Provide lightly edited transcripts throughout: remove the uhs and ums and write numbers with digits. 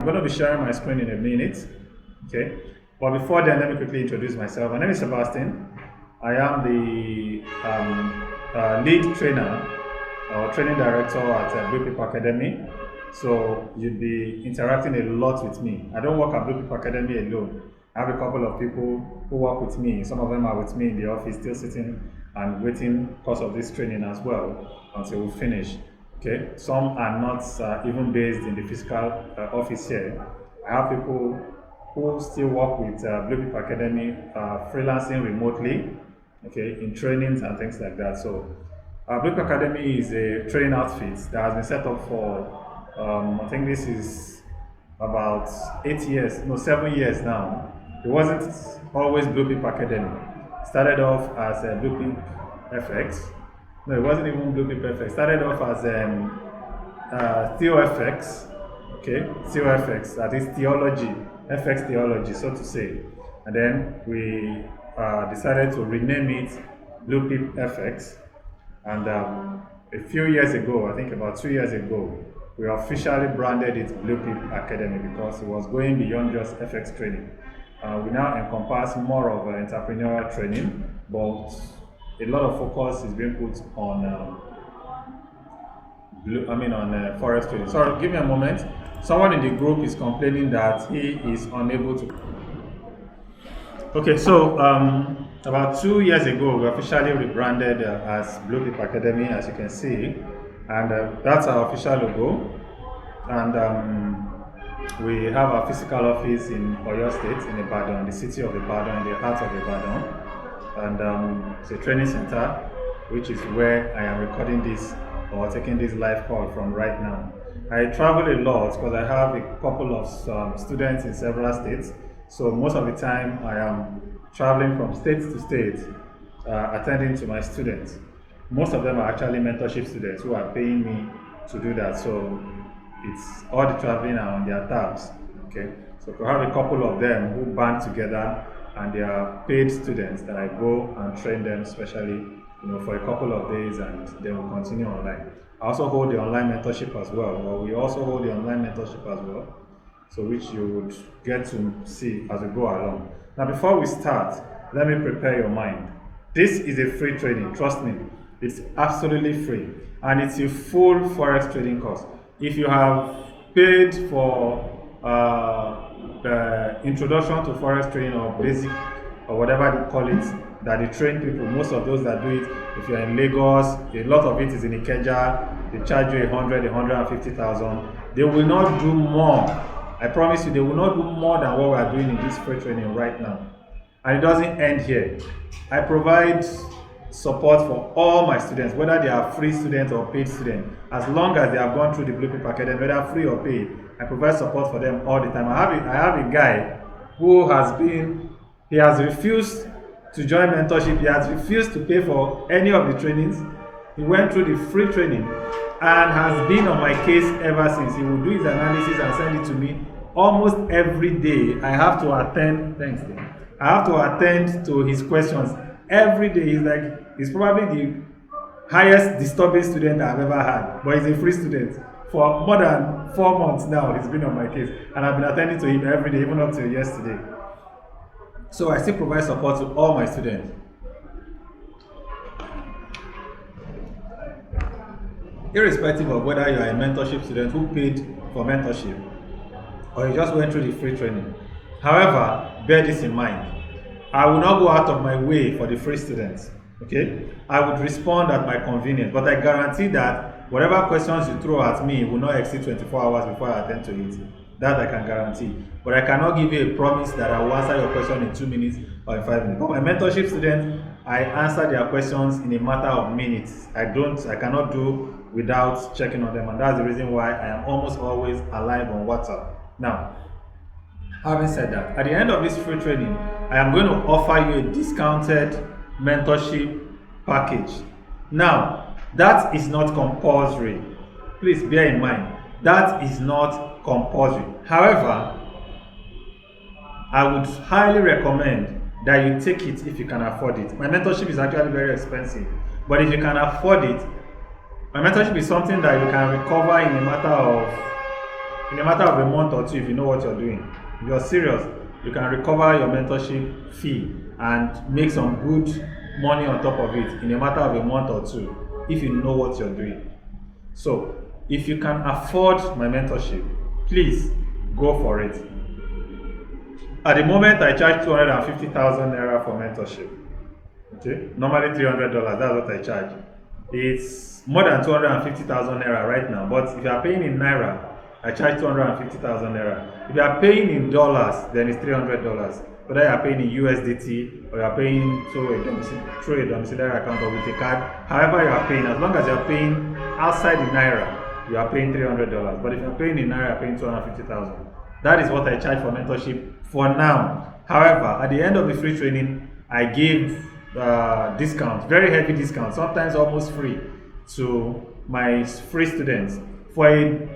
I'm going to be sharing my screen in a minute, okay? But before then, let me quickly introduce myself. My name is Sebastian. I am the lead trainer or training director at Blue People Academy. So you'll be interacting a lot with me. I don't work at Blue People Academy alone. I have a couple of people who work with me. Some of them are with me in the office, still sitting and waiting because of this training as well until we finish. Okay, some are not even based in the physical office here. I have people who still work with Blue People Academy, freelancing remotely, okay, in trainings and things like that. So, Blue People Academy is a training outfit that has been set up for, I think this is about 7 years now. It wasn't always Blue People Academy. It started off as Blue People FX. No, it wasn't even Blue People FX. It started off as TheoFX, okay, TheoFX, that is theology, FX theology, so to say. And then we decided to rename it Blue People FX. And a few years ago, I think about 2 years ago, we officially branded it Blue People Academy because it was going beyond just FX training. We now encompass more of entrepreneurial training, but a lot of focus is being put on Forex trading. Sorry, give me a moment. Someone in the group is complaining that he is unable to. Okay, so about 2 years ago, we officially rebranded as Blue People Academy, as you can see, and that's our official logo. And we have our physical office in Oyo State, in Ibadan, the city of Ibadan, in the heart of Ibadan. And it's a training center, which is where I am recording this or taking this live call from right now. I travel a lot because I have a couple of students in several states. So most of the time I am traveling from state to state, attending to my students. Most of them are actually mentorship students who are paying me to do that. So it's all the traveling are on their tabs. Okay, so we have a couple of them who band together, and they are paid students that I go and train them, especially for a couple of days, and they will continue online. I also hold the online mentorship as well, or we also hold the online mentorship as well, so which you would get to see as we go along. Now, before we start, let me prepare your mind. This is a free training, trust me. It's absolutely free, and it's a full Forex trading course. If you have paid for the introduction to Forex trading or basic or whatever they call it, that they train people, most of those that do it, if you're in Lagos, a lot of it is in Ikeja, they charge you 150,000. They will not do more. I promise you, they will not do more than what we are doing in this free training right now. And it doesn't end here. I provide support for all my students, whether they are free students or paid students, as long as they have gone through the Blue People Academy, whether free or paid. I provide support for them all the time. I have a guy who he has refused to join mentorship. He has refused to pay for any of the trainings. He went through the free training and has been on my case ever since. He will do his analysis and send it to me almost every day. I have to attend. Thanks, Dave. I have to attend to his questions every day. He's probably the highest disturbing student I've ever had, but he's a free student. For more than 4 months now, he's been on my case, and I've been attending to him every day, even up to yesterday. So I still provide support to all my students. Irrespective of whether you are a mentorship student who paid for mentorship, or you just went through the free training. However, bear this in mind. I will not go out of my way for the free students. Okay? I would respond at my convenience, but I guarantee that whatever questions you throw at me will not exceed 24 hours before I attend to it. That I can guarantee. But I cannot give you a promise that I will answer your question in 2 minutes or in 5 minutes. For my mentorship students, I answer their questions in a matter of minutes. I cannot do without checking on them, and that's the reason why I am almost always alive on WhatsApp. Now, having said that, at the end of this free training, I am going to offer you a discounted mentorship package. Now, that is not compulsory. Please bear in mind, that is not compulsory. However, I would highly recommend that you take it if you can afford it. My mentorship is actually very expensive, but if you can afford it, my mentorship is something that you can recover in a matter of In a matter of a month or two, if you know what you're doing, if you're serious, you can recover your mentorship fee and make some good money on top of it in a matter of a month or two, if you know what you're doing. So, if you can afford my mentorship, please go for it. At the moment, I charge 250,000 naira for mentorship. Okay, normally $300. That's what I charge. It's more than 250,000 naira right now. But if you are paying in naira, I charge 250,000 naira. If you are paying in dollars, then it's $300. Whether you are paying in USDT or you are paying through a domiciliary account or with a card, however you are paying, as long as you are paying outside the naira, you are paying $300. But if you are paying in naira, you are paying 250,000. That is what I charge for mentorship for now. However, at the end of the free training, I give discounts, very heavy discounts, sometimes almost free, to my free students for a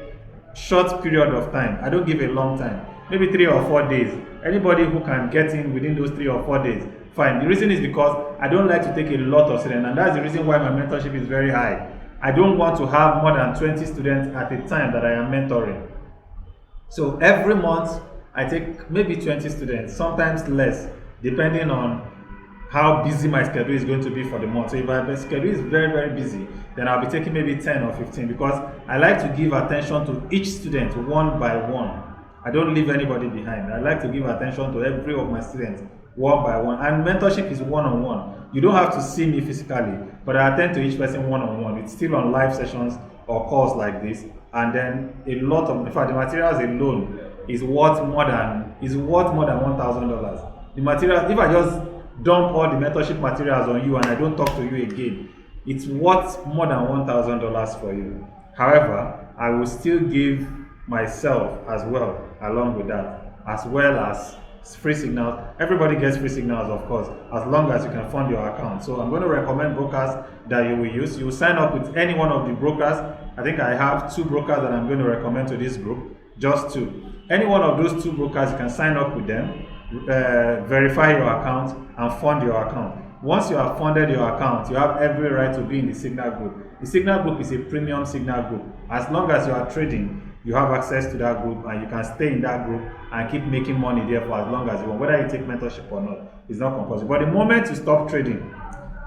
short period of time. I don't give a long time, maybe 3 or 4 days. Anybody who can get in within those 3 or 4 days, fine. The reason is because I don't like to take a lot of students, and that's the reason why my mentorship is very high. I don't want to have more than 20 students at a time that I am mentoring. So every month I take maybe 20 students, sometimes less, depending on how busy my schedule is going to be for the month. So if my schedule is very, very busy, then I'll be taking maybe 10 or 15, because I like to give attention to each student one by one. I don't leave anybody behind. I like to give attention to every of my students one by one. And mentorship is one-on-one. You don't have to see me physically, but I attend to each person one-on-one. It's still on live sessions or calls like this. And then a lot of, in fact, the materials alone is worth more than $1,000. The material, if I just dump all the mentorship materials on you and I don't talk to you again, it's worth more than $1,000 for you. However, I will still give myself as well along with that, as well as free signals. Everybody gets free signals, of course, as long as you can fund your account. So I'm going to recommend brokers that you will use. You will sign up with any one of the brokers. I think I have 2 brokers that I'm going to recommend to this group, just 2. Any one of those 2 brokers, you can sign up with them, verify your account and fund your account. Once you have funded your account, you have every right to be in the Signal group. The Signal group is a premium Signal group. As long as you are trading, you have access to that group and you can stay in that group and keep making money there for as long as you want, whether you take mentorship or not. It's not compulsory. But the moment you stop trading,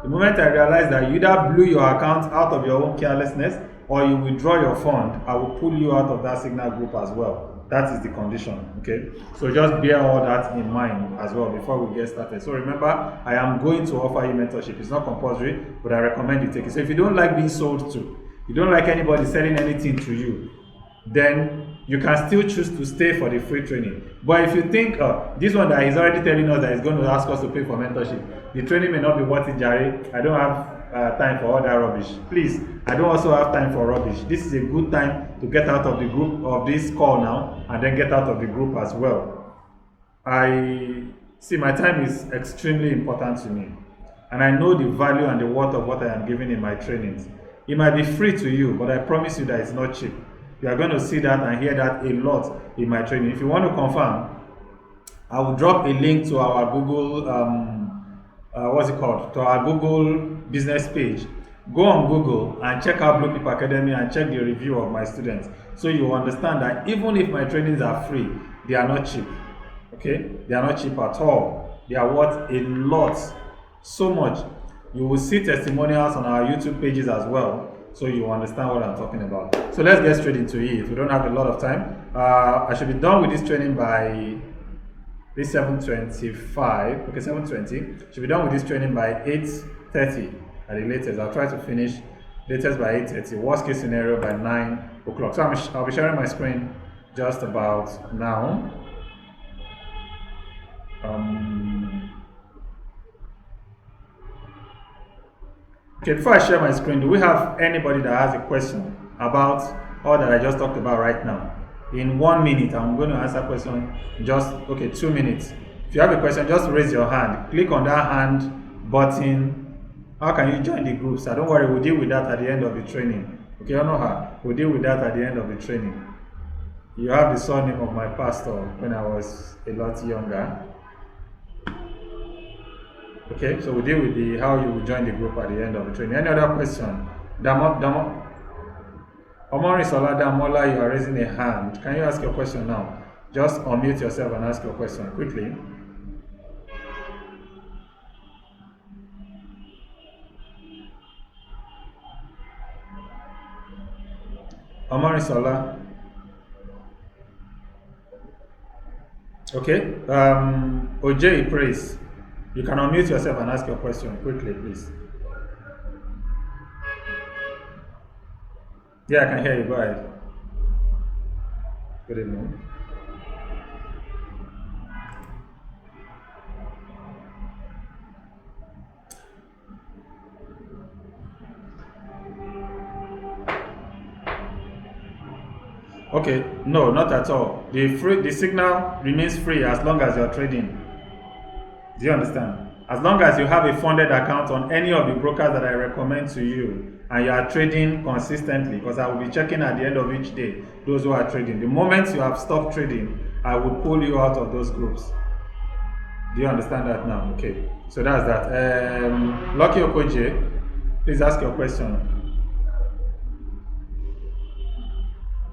the moment I realize that you either blew your account out of your own carelessness or you withdraw your fund, I will pull you out of that Signal group as well. That is the condition, okay? So just bear all that in mind as well before we get started. So remember, I am going to offer you mentorship. It's not compulsory, but I recommend you take it. So if you don't like being sold to, you don't like anybody selling anything to you, then you can still choose to stay for the free training. But if you think, this one that he's already telling us that he's going to ask us to pay for mentorship, the training may not be worth it, Jerry. I don't have time for all that rubbish. Please, I don't also have time for rubbish. This is a good time to get out of the group of this call now and then get out of the group as well. I see my time is extremely important to me, and I know the value and the worth of what I am giving in my trainings. It might be free to you, but I promise you that it's not cheap. You are going to see that and hear that a lot in my training. If you want to confirm, I will drop a link to our Google, to our Google business page. Go on Google and check out Blue People Academy and check the review of my students. So you understand that even if my trainings are free, they are not cheap. Okay? They are not cheap at all. They are worth a lot. So much. You will see testimonials on our YouTube pages as well, so you understand what I'm talking about. So let's get straight into it. We don't have a lot of time. I should be done with this training by 7:25. Okay, 7:20. Should be done with this training by 8:30 at the latest. I'll try to finish latest by 8:30. Worst case scenario by 9 o'clock. So I'll be sharing my screen just about now. Okay, before I share my screen, do we have anybody that has a question about all that I just talked about right now? In 1 minute, I'm going to answer question just, 2 minutes. If you have a question, just raise your hand. Click on that hand button. How can you join the group? So don't worry, we'll deal with that at the end of the training. Okay, I know how. We'll deal with that at the end of the training. You have the surname of my pastor when I was a lot younger. Okay, so we'll deal with how you will join the group at the end of the training. Any other question? Damo? Omori Solada Mola, you are raising a hand. Can you ask your question now? Just unmute yourself and ask your question quickly. Omori Sola. Okay. OJ Praise. You can unmute yourself and ask your question quickly, please. Yeah, I can hear you. Go ahead. Good evening. Okay, no, not at all. The signal remains free as long as you're trading. Do you understand? As long as you have a funded account on any of the brokers that I recommend to you and you are trading consistently, because I will be checking at the end of each day those who are trading. The moment you have stopped trading, I will pull you out of those groups. Do you understand that now? Okay, so that's that. Lucky Okoje, please ask your question.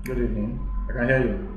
Good evening. I can hear you.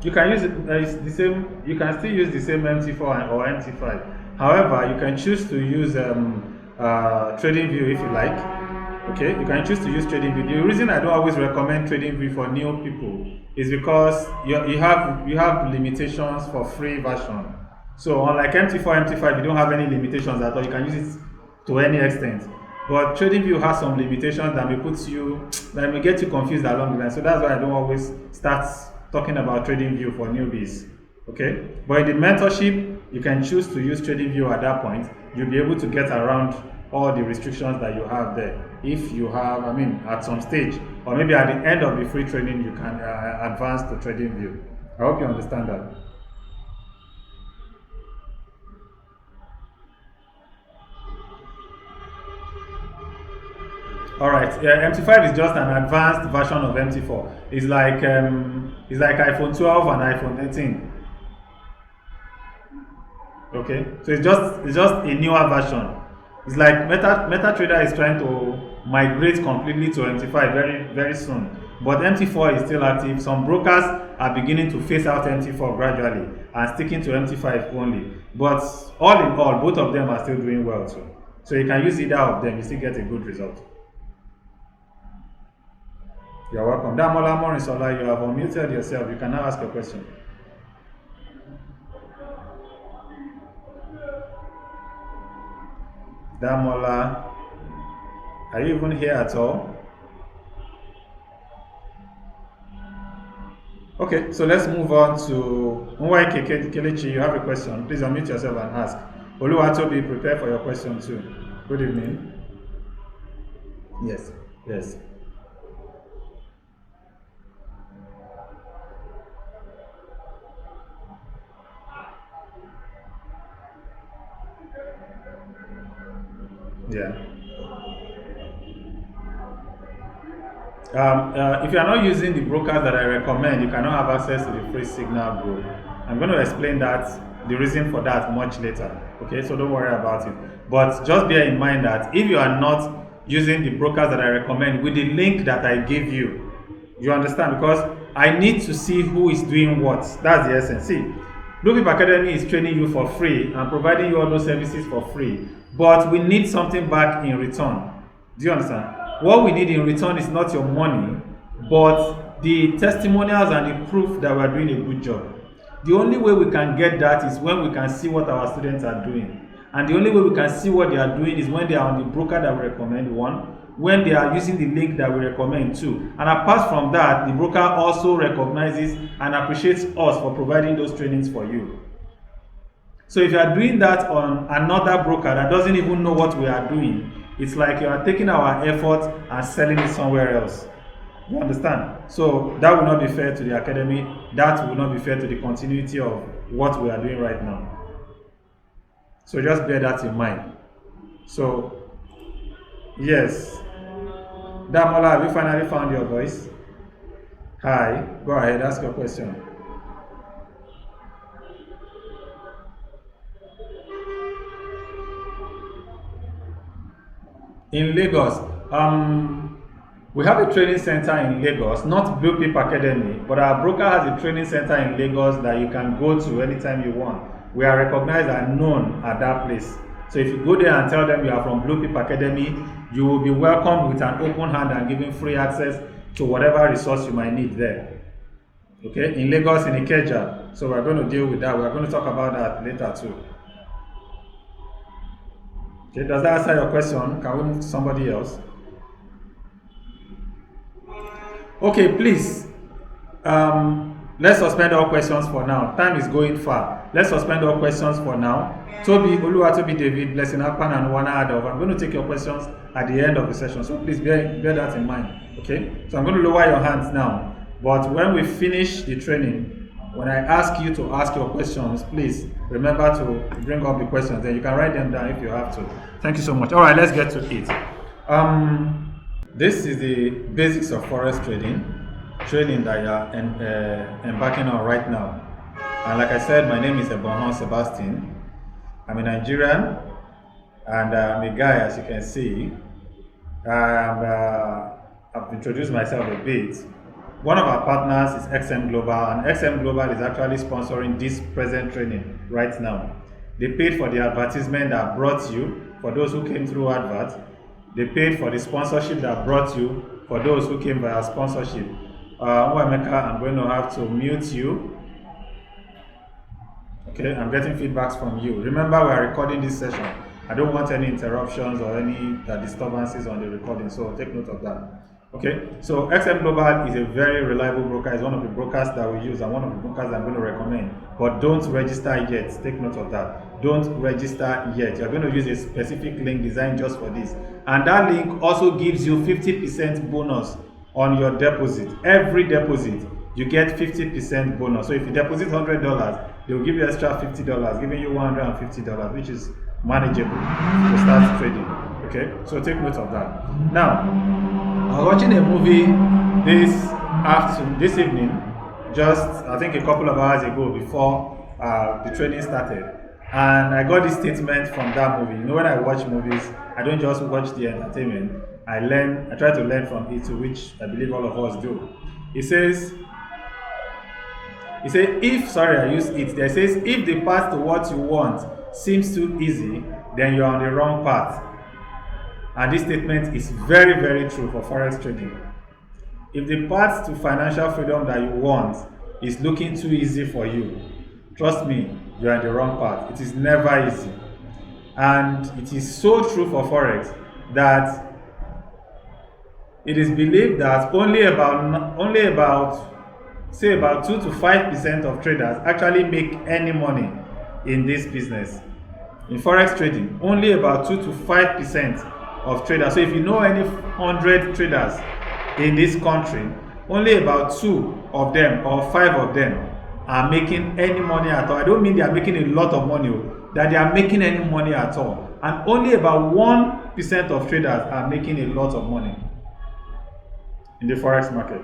You can use it's the same. You can still use the same MT4 or MT5. However, you can choose to use TradingView if you like. Okay, you can choose to use TradingView. The reason I don't always recommend TradingView for new people is because you have limitations for free version. So unlike MT4, MT5, you don't have any limitations at all. You can use it to any extent. But TradingView has some limitations that may get you confused along the line. So that's why I don't always start talking about TradingView for newbies. Okay, but in the mentorship, you can choose to use TradingView at that point. You'll be able to get around all the restrictions that you have there. If you have, at some stage, or maybe at the end of the free training, you can advance to TradingView. I hope you understand that. All right. Yeah, MT5 is just an advanced version of MT4. It's like iPhone 12 and iPhone 13. Okay, so it's just a newer version. It's like MetaTrader is trying to migrate completely to MT5 very very soon, but MT4 is still active. Some brokers are beginning to phase out MT4 gradually and sticking to MT5 only. But all in all, both of them are still doing well too. So you can use either of them, you still get a good result. You're welcome. Damola Morisola, you have unmuted yourself. You can now ask your question. Damola, are you even here at all? Okay, so let's move on to Nwaike Kelechi. You have a question. Please unmute yourself and ask. Oluwatobi, prepare for your question too. Good evening. Yes. Yeah. If you are not using the brokers that I recommend, you cannot have access to the free signal group. I'm going to explain the reason for that much later. Okay, so don't worry about it. But just bear in mind that if you are not using the brokers that I recommend with the link that I give you, you understand? Because I need to see who is doing what. That's the essence. See, Blueprint Academy is training you for free and providing you all those services for free. But we need something back in return. Do you understand? What we need in return is not your money, but the testimonials and the proof that we are doing a good job. The only way we can get that is when we can see what our students are doing. And the only way we can see what they are doing is when they are on the broker that we recommend, one, when they are using the link that we recommend, two. And apart from that, the broker also recognizes and appreciates us for providing those trainings for you. So if you are doing that on another broker that doesn't even know what we are doing, it's like you are taking our effort and selling it somewhere else. You understand? So that will not be fair to the academy. That will not be fair to the continuity of what we are doing right now. So just bear that in mind. So, yes. Damola, have you finally found your voice? Hi, go ahead, ask your question. In Lagos, we have a training center in Lagos, not Blue Pip Academy, but our broker has a training center in Lagos that you can go to anytime you want. We are recognized and known at that place. So if you go there and tell them you are from Blue Pip Academy, you will be welcomed with an open hand and given free access to whatever resource you might need there. Okay, in Lagos, in Ikeja. So we're going to deal with that. We're going to talk about that later too. Okay, does that answer your question? Can we move to somebody else? Okay, please. Let's suspend all questions for now. Time is going far. Let's suspend all questions for now. Toby, Oluwatobi David, Blessing Akpan, and Wana Adov. I'm going to take your questions at the end of the session. So please bear that in mind. Okay? So I'm going to lower your hands now. But when we finish the training, when I ask you to ask your questions, please remember to bring up the questions. Then you can write them down if you have to. Thank you so much. All right, let's get to it. This is the basics of forex trading that you are embarking on right now. And like I said, my name is Ebonhon Sebastian. I'm a Nigerian, and I'm a guy, as you can see. I've introduced myself a bit. One of our partners is XM Global, and XM Global is actually sponsoring this present training right now. They paid for the advertisement that brought you, for those who came through advert. They paid for the sponsorship that brought you, for those who came via sponsorship. Mwemeka, I'm going to have to mute you. Okay, I'm getting feedbacks from you. Remember, we are recording this session. I don't want any interruptions or any disturbances on the recording, so take note of that. Okay, so XM Global is a very reliable broker. It's one of the brokers that we use and one of the brokers I'm going to recommend. But don't register yet. Take note of that. Don't register yet. You're going to use a specific link designed just for this. And that link also gives you 50% bonus on your deposit. Every deposit, you get 50% bonus. So if you deposit $100, they'll give you extra $50, giving you $150, which is manageable to start trading. Okay, so take note of that. Now, I was watching a movie this evening, just I think a couple of hours ago before the training started, and I got this statement from that movie. You know, when I watch movies, I don't just watch the entertainment. I try to learn from it, which I believe all of us do. It says, if the path to what you want seems too easy, then you're on the wrong path. And this statement is very, very true for forex trading. If the path to financial freedom that you want is looking too easy for you, trust me, you're on the wrong path. It is never easy. And it is so true for forex that it is believed that only about 2 to 5% of traders actually make any money in this business. In forex trading, only about 2 to 5% of traders. So if you know any 100 traders in this country, only about 2 of them or 5 of them are making any money at all. I don't mean they are making a lot of money, that they are making any money at all. And only about 1% of traders are making a lot of money in the forex market.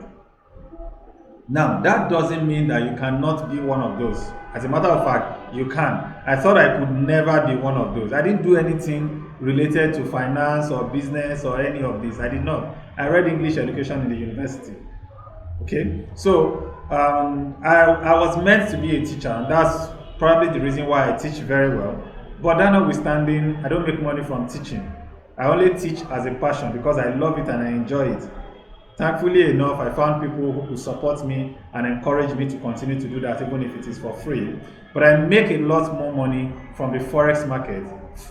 Now, that doesn't mean that you cannot be one of those. As a matter of fact, you can. I thought I could never be one of those. I didn't do anything related to finance or business or any of this. I did not. I read English education in the university. Okay? So, I was meant to be a teacher, and that's probably the reason why I teach very well. But that notwithstanding, I don't make money from teaching. I only teach as a passion because I love it and I enjoy it. Thankfully enough, I found people who could support me and encourage me to continue to do that, even if it is for free. But I make a lot more money from the forex market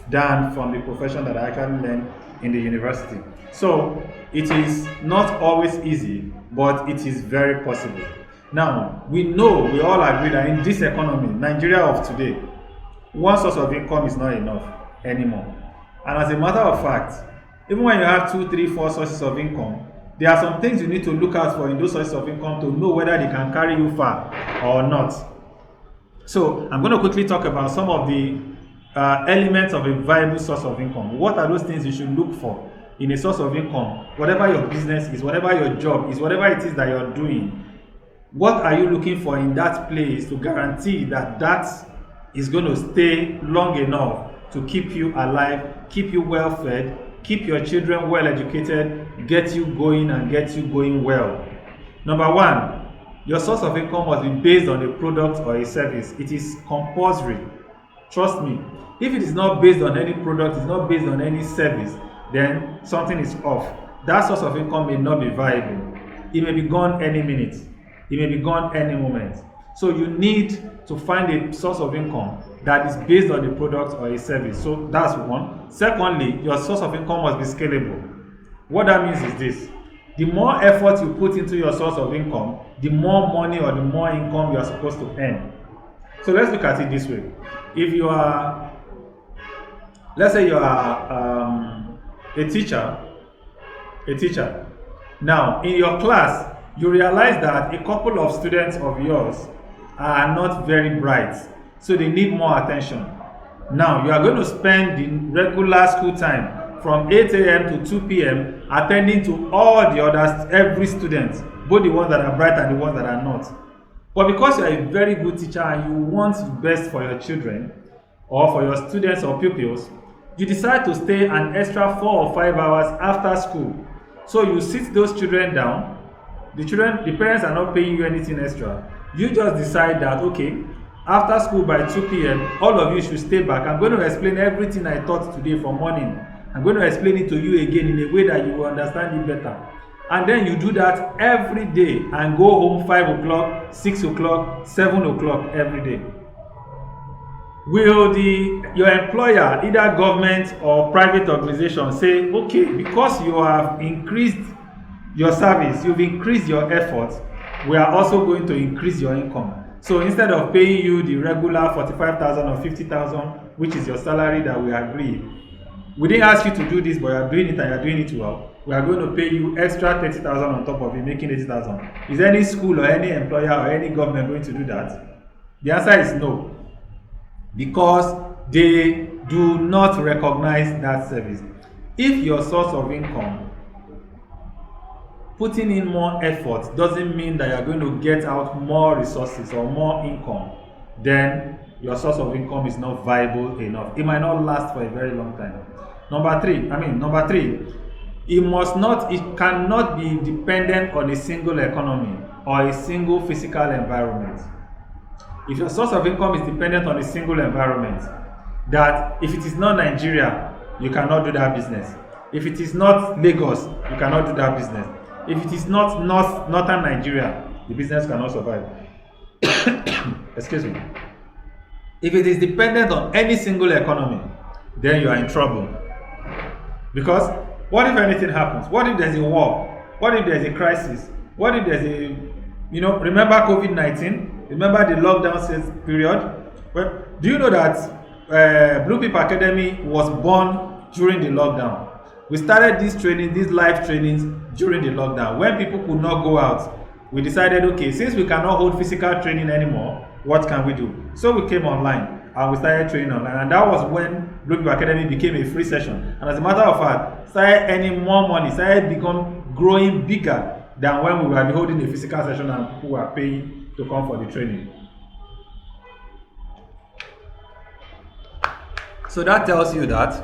than from the profession that I actually learned in the university. So it is not always easy, but it is very possible. Now, we all agree that in this economy, Nigeria of today, one source of income is not enough anymore. And as a matter of fact, even when you have 2, 3, 4 sources of income, there are some things you need to look out for in those sources of income to know whether they can carry you far or not. So I'm going to quickly talk about some of the elements of a viable source of income. What are those things you should look for in a source of income? Whatever your business is, whatever your job is, whatever it is that you're doing, what are you looking for in that place to guarantee that that is going to stay long enough to keep you alive, keep you well fed, keep your children well educated, get you going and get you going well? Number one, your source of income must be based on a product or a service. It is compulsory. Trust me. If it is not based on any product, it's not based on any service, then something is off. That source of income may not be viable. It may be gone any minute. It may be gone any moment. So you need to find a source of income that is based on a product or a service. So that's one. Secondly, your source of income must be scalable. What that means is this: the more effort you put into your source of income, the more money or the more income you are supposed to earn. So let's look at it this way. If you are, let's say you are a teacher. Now, in your class, you realize that a couple of students of yours are not very bright, so they need more attention. Now, you are going to spend the regular school time from 8 a.m. to 2 p.m. attending to all the others, every student, both the ones that are bright and the ones that are not. But because you are a very good teacher and you want the best for your children or for your students or pupils, you decide to stay an extra 4 or 5 hours after school. So you sit those children down. The parents are not paying you anything extra. You just decide that, okay, after school by 2 p.m., all of you should stay back. I'm going to explain everything I taught today from morning. I'm going to explain it to you again in a way that you will understand it better. And then you do that every day and go home 5 o'clock, 6 o'clock, 7 o'clock every day. Will your employer, either government or private organization, say, okay, because you have increased your service, you've increased your efforts, we are also going to increase your income? So instead of paying you the regular 45,000 or 50,000, which is your salary that we agree, we didn't ask you to do this, but you are doing it and you are doing it well, we are going to pay you extra 30,000 on top of it, making 80,000. Is any school or any employer or any government going to do that? The answer is no, because they do not recognize that service. If your source of income, putting in more effort doesn't mean that you are going to get out more resources or more income, then your source of income is not viable enough. It might not last for a very long time. Number three, it cannot be dependent on a single economy or a single physical environment. If your source of income is dependent on a single environment, that if it is not Nigeria, you cannot do that business. If it is not Lagos, you cannot do that business. If it is not northern Nigeria, the business cannot survive. Excuse me. If it is dependent on any single economy, then you are in trouble. Because what if anything happens? What if there's a war? What if there's a crisis? What if there's a, remember COVID-19? Remember the lockdown period? Well, do you know that Blue People Academy was born during the lockdown? We started these live trainings during the lockdown. When people could not go out, we decided, okay, since we cannot hold physical training anymore, what can we do? So we came online and we started training online. And that was when Blue People Academy became a free session. And as a matter of fact, started earning more money, growing bigger than when we were holding a physical session and people were paying to come for the training. So that tells you that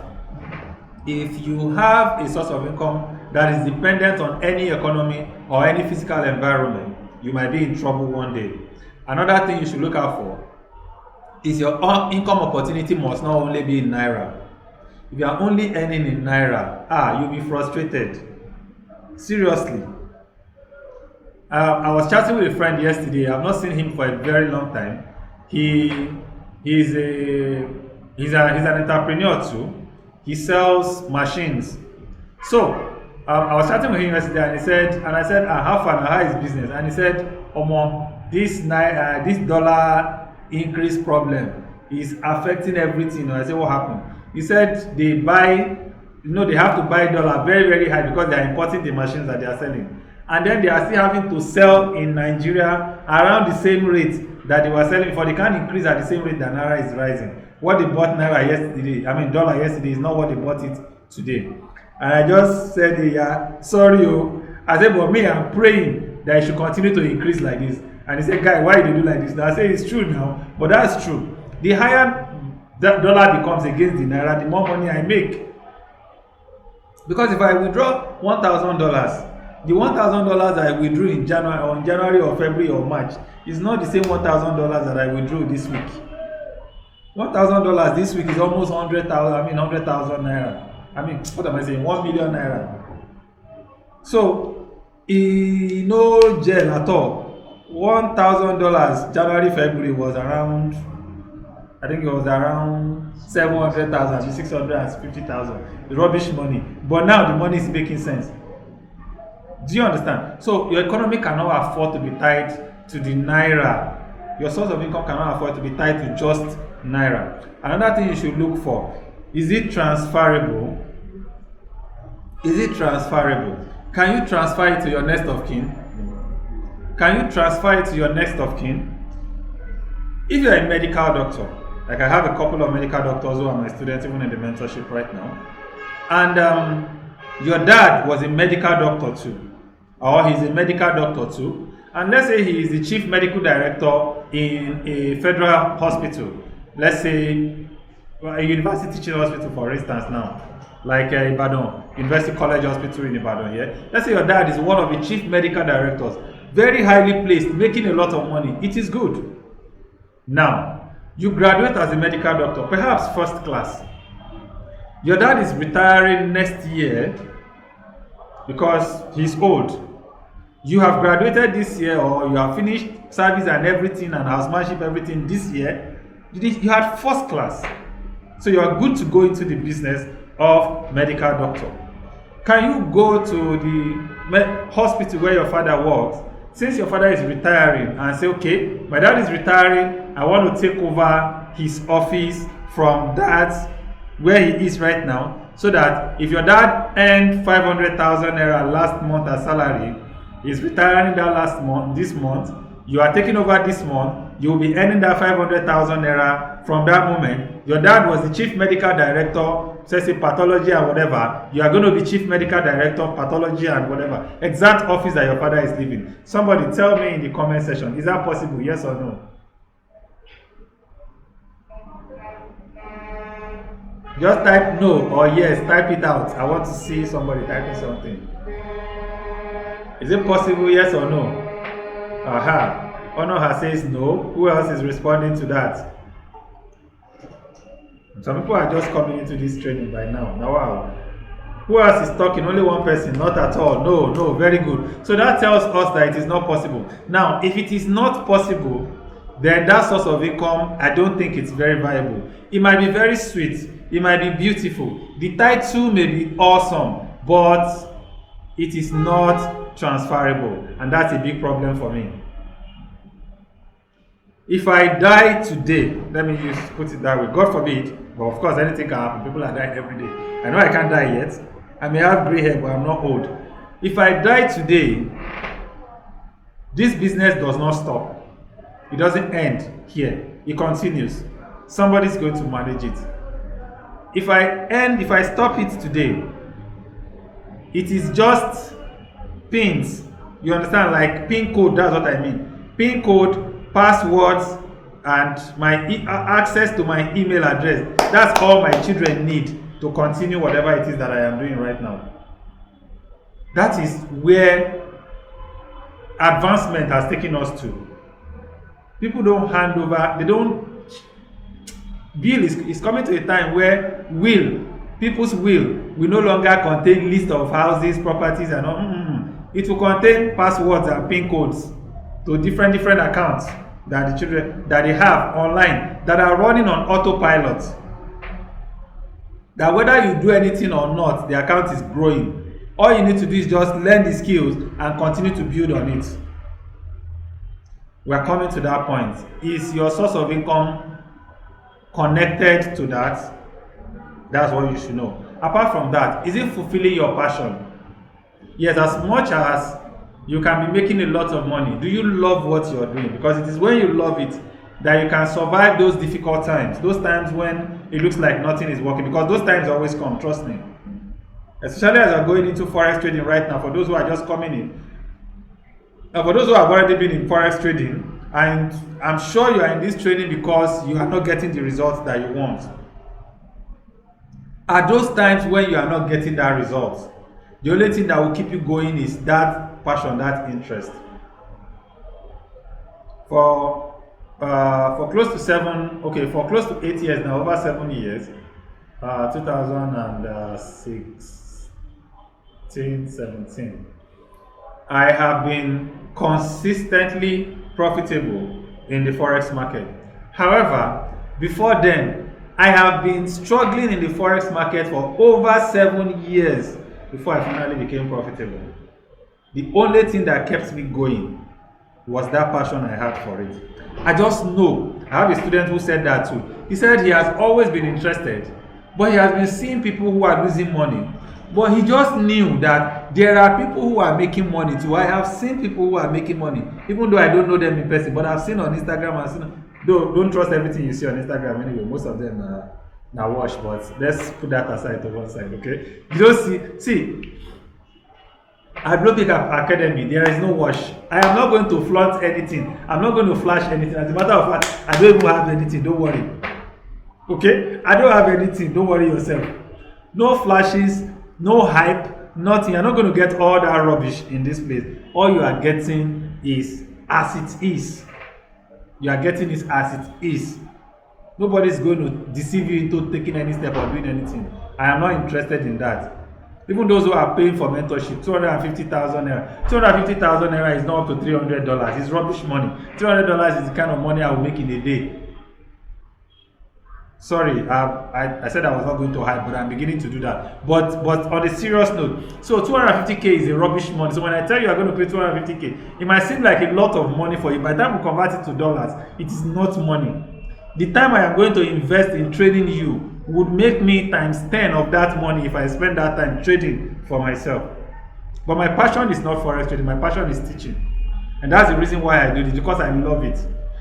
if you have a source of income that is dependent on any economy or any physical environment, you might be in trouble one day. Another thing you should look out for is your income opportunity must not only be in Naira. If you are only earning in Naira, you'll be frustrated. Seriously. I was chatting with a friend yesterday. I've not seen him for a very long time. He's an entrepreneur too. He sells machines. So I was chatting with him yesterday, and I said, how far now? How is business? And he said, this dollar increase problem is affecting everything. I said, what happened? He said they have to buy dollar very, very high because they are importing the machines that they are selling. and then they are still having to sell in Nigeria around the same rate that they were selling before. They can't increase at the same rate that Naira is rising. What they bought Naira yesterday, dollar yesterday, is not what they bought it today. And I just said, yeah, sorry, oh. I said, but me, I'm praying that it should continue to increase like this. And he said, guy, why do you do like this? Now I say, it's true now, but that's true. The higher the dollar becomes against the Naira, the more money I make. Because if I withdraw $1,000, the $1,000 I withdrew in January or February or March is not the same $1,000 that I withdrew this week. $1,000 this week is almost 100,000 Naira. What am I saying? 1 million Naira. So, no gel at all. $1,000 January, February was around, I think it was around 700,000 to 650,000. Rubbish money. But now the money is making sense. Do you understand? So your economy cannot afford to be tied to the Naira. Your source of income cannot afford to be tied to just Naira. Another thing you should look for, is it transferable? Is it transferable? Can you transfer it to your next of kin? Can you transfer it to your next of kin? If you're a medical doctor, like I have a couple of medical doctors who are my students even in the mentorship right now, and your dad was a medical doctor too, or he's a medical doctor too, and let's say he is the chief medical director in a federal hospital, let's say a university teaching hospital, for instance, now, like Ibadan, University College Hospital in Ibadan, yeah? Let's say your dad is one of the chief medical directors, very highly placed, making a lot of money. It is good. Now, you graduate as a medical doctor, perhaps first class. Your dad is retiring next year because he's old. You have graduated this year, or you have finished service and everything and housemanship, everything this year. You had first class. So you are good to go into the business of medical doctor. Can you go to the hospital where your father works, since your father is retiring, and say, okay, my dad is retiring, I want to take over his office from that where he is right now, so that if your dad earned 500,000 Naira last month as salary, he's retiring that this month, you are taking over this month, you will be earning that 500,000 Naira from that moment. Your dad was the chief medical director, say pathology and whatever, you are going to be chief medical director, pathology and whatever, exact office that your father is living. Somebody tell me in the comment section, is that possible, yes or no? Just type no or yes, type it out. I want to see somebody typing something. Is it possible, yes or no? Aha. Honor says no. Who else is responding to that? Some people are just coming into this training by now. Now, wow. Who else is talking? Only one person. Not at all. No, very good. So that tells us that it is not possible. Now, if it is not possible, then that source of income, I don't think it's very viable. It might be very sweet. It might be beautiful. The title may be awesome, but it is not transferable. And that's a big problem for me. If I die today, let me just put it that way, God forbid, but of course anything can happen. People are dying every day. I know I can't die yet. I may have gray hair, but I'm not old. If I die today, this business does not stop. It doesn't end here. It continues. Somebody's going to manage it. If I stop it today, it is just pins. You understand? Like pin code, that's what I mean. Pin code, passwords, and my access to my email address. That's all my children need to continue whatever it is that I am doing right now. That is where advancement has taken us to. People don't hand over, they don't. Bill is coming to a time where people's will no longer contain list of houses, properties, and all. It will contain passwords and pin codes to different accounts that the children that they have online that are running on autopilot. That whether you do anything or not, the account is growing. All you need to do is just learn the skills and continue to build on it. We are coming to that point. Is your source of income connected to that? That's what you should know. Apart from that, is it fulfilling your passion? Yes, as much as you can be making a lot of money. Do you love what you're doing? Because it is when you love it that you can survive those difficult times, those times when it looks like nothing is working, because those times always come, trust me. Especially as I'm going into Forex trading right now, for those who are just coming in, and for those who have already been in Forex trading, and I'm sure you are in this trading because you are not getting the results that you want. At those times when you are not getting that result, the only thing that will keep you going is that passion, that interest. For close to 8 years now, over 7 years, 2016, 17, I have been consistently profitable in the Forex market. However, before then, I have been struggling in the Forex market for over 7 years before I finally became profitable. The only thing that kept me going was that passion I had for it. I just know. I have a student who said that too. He said he has always been interested, but he has been seeing people who are losing money. But he just knew that there are people who are making money too. I have seen people who are making money, even though I don't know them in person, but I've seen on Instagram. Don't trust everything you see on Instagram anyway. Most of them are wash, but let's put that aside to one side, okay? You don't see. At Blue Peak Academy, there is no wash. I am not going to flaunt anything. I'm not going to flash anything. As a matter of fact, I don't even have anything. Don't worry. Okay? I don't have anything. Don't worry yourself. No flashes, no hype, nothing. You're not going to get all that rubbish in this place. All you are getting is as it is. You are getting it as it is. Nobody is going to deceive you into taking any step or doing anything. I am not interested in that. Even those who are paying for mentorship, 250,000 naira. 250,000 naira is not up to $300. It's rubbish money. $300 is the kind of money I will make in a day. Sorry, I said I was not going to hide, but I'm beginning to do that. But on a serious note, so 250k is a rubbish money. So when I tell you I'm going to pay 250k, it might seem like a lot of money for you. By the time we convert it to dollars, it is not money. The time I am going to invest in training you would make me times 10 of that money if I spend that time trading for myself. But my passion is not Forex trading, my passion is teaching. And that's the reason why I do this, because I love it.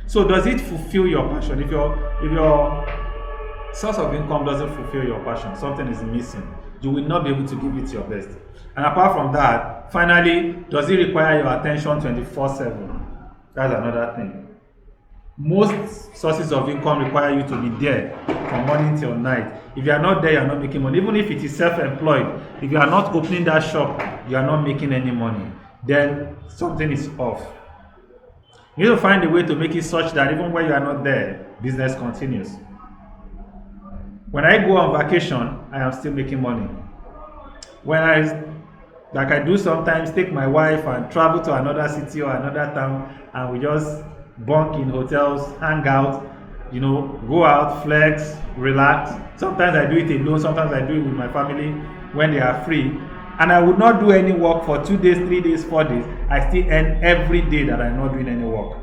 So does it fulfill your passion? If your source of income doesn't fulfill your passion, something is missing. You will not be able to give it your best. And apart from that, finally, does it require your attention 24/7? That's another thing. Most sources of income require you to be there from morning till night. If you are not there, you are not making money. Even if it is self-employed, if you are not opening that shop, you are not making any money. Then something is off. You need to find a way to make it such that even when you are not there, business continues. When I go on vacation, I am still making money. When I do sometimes, take my wife and travel to another city or another town, and we just bunk in hotels, hang out, go out, flex, relax. Sometimes I do it alone, sometimes I do it with my family when they are free. And I would not do any work for 2 days, 3 days, 4 days. I still earn every day that I'm not doing any work.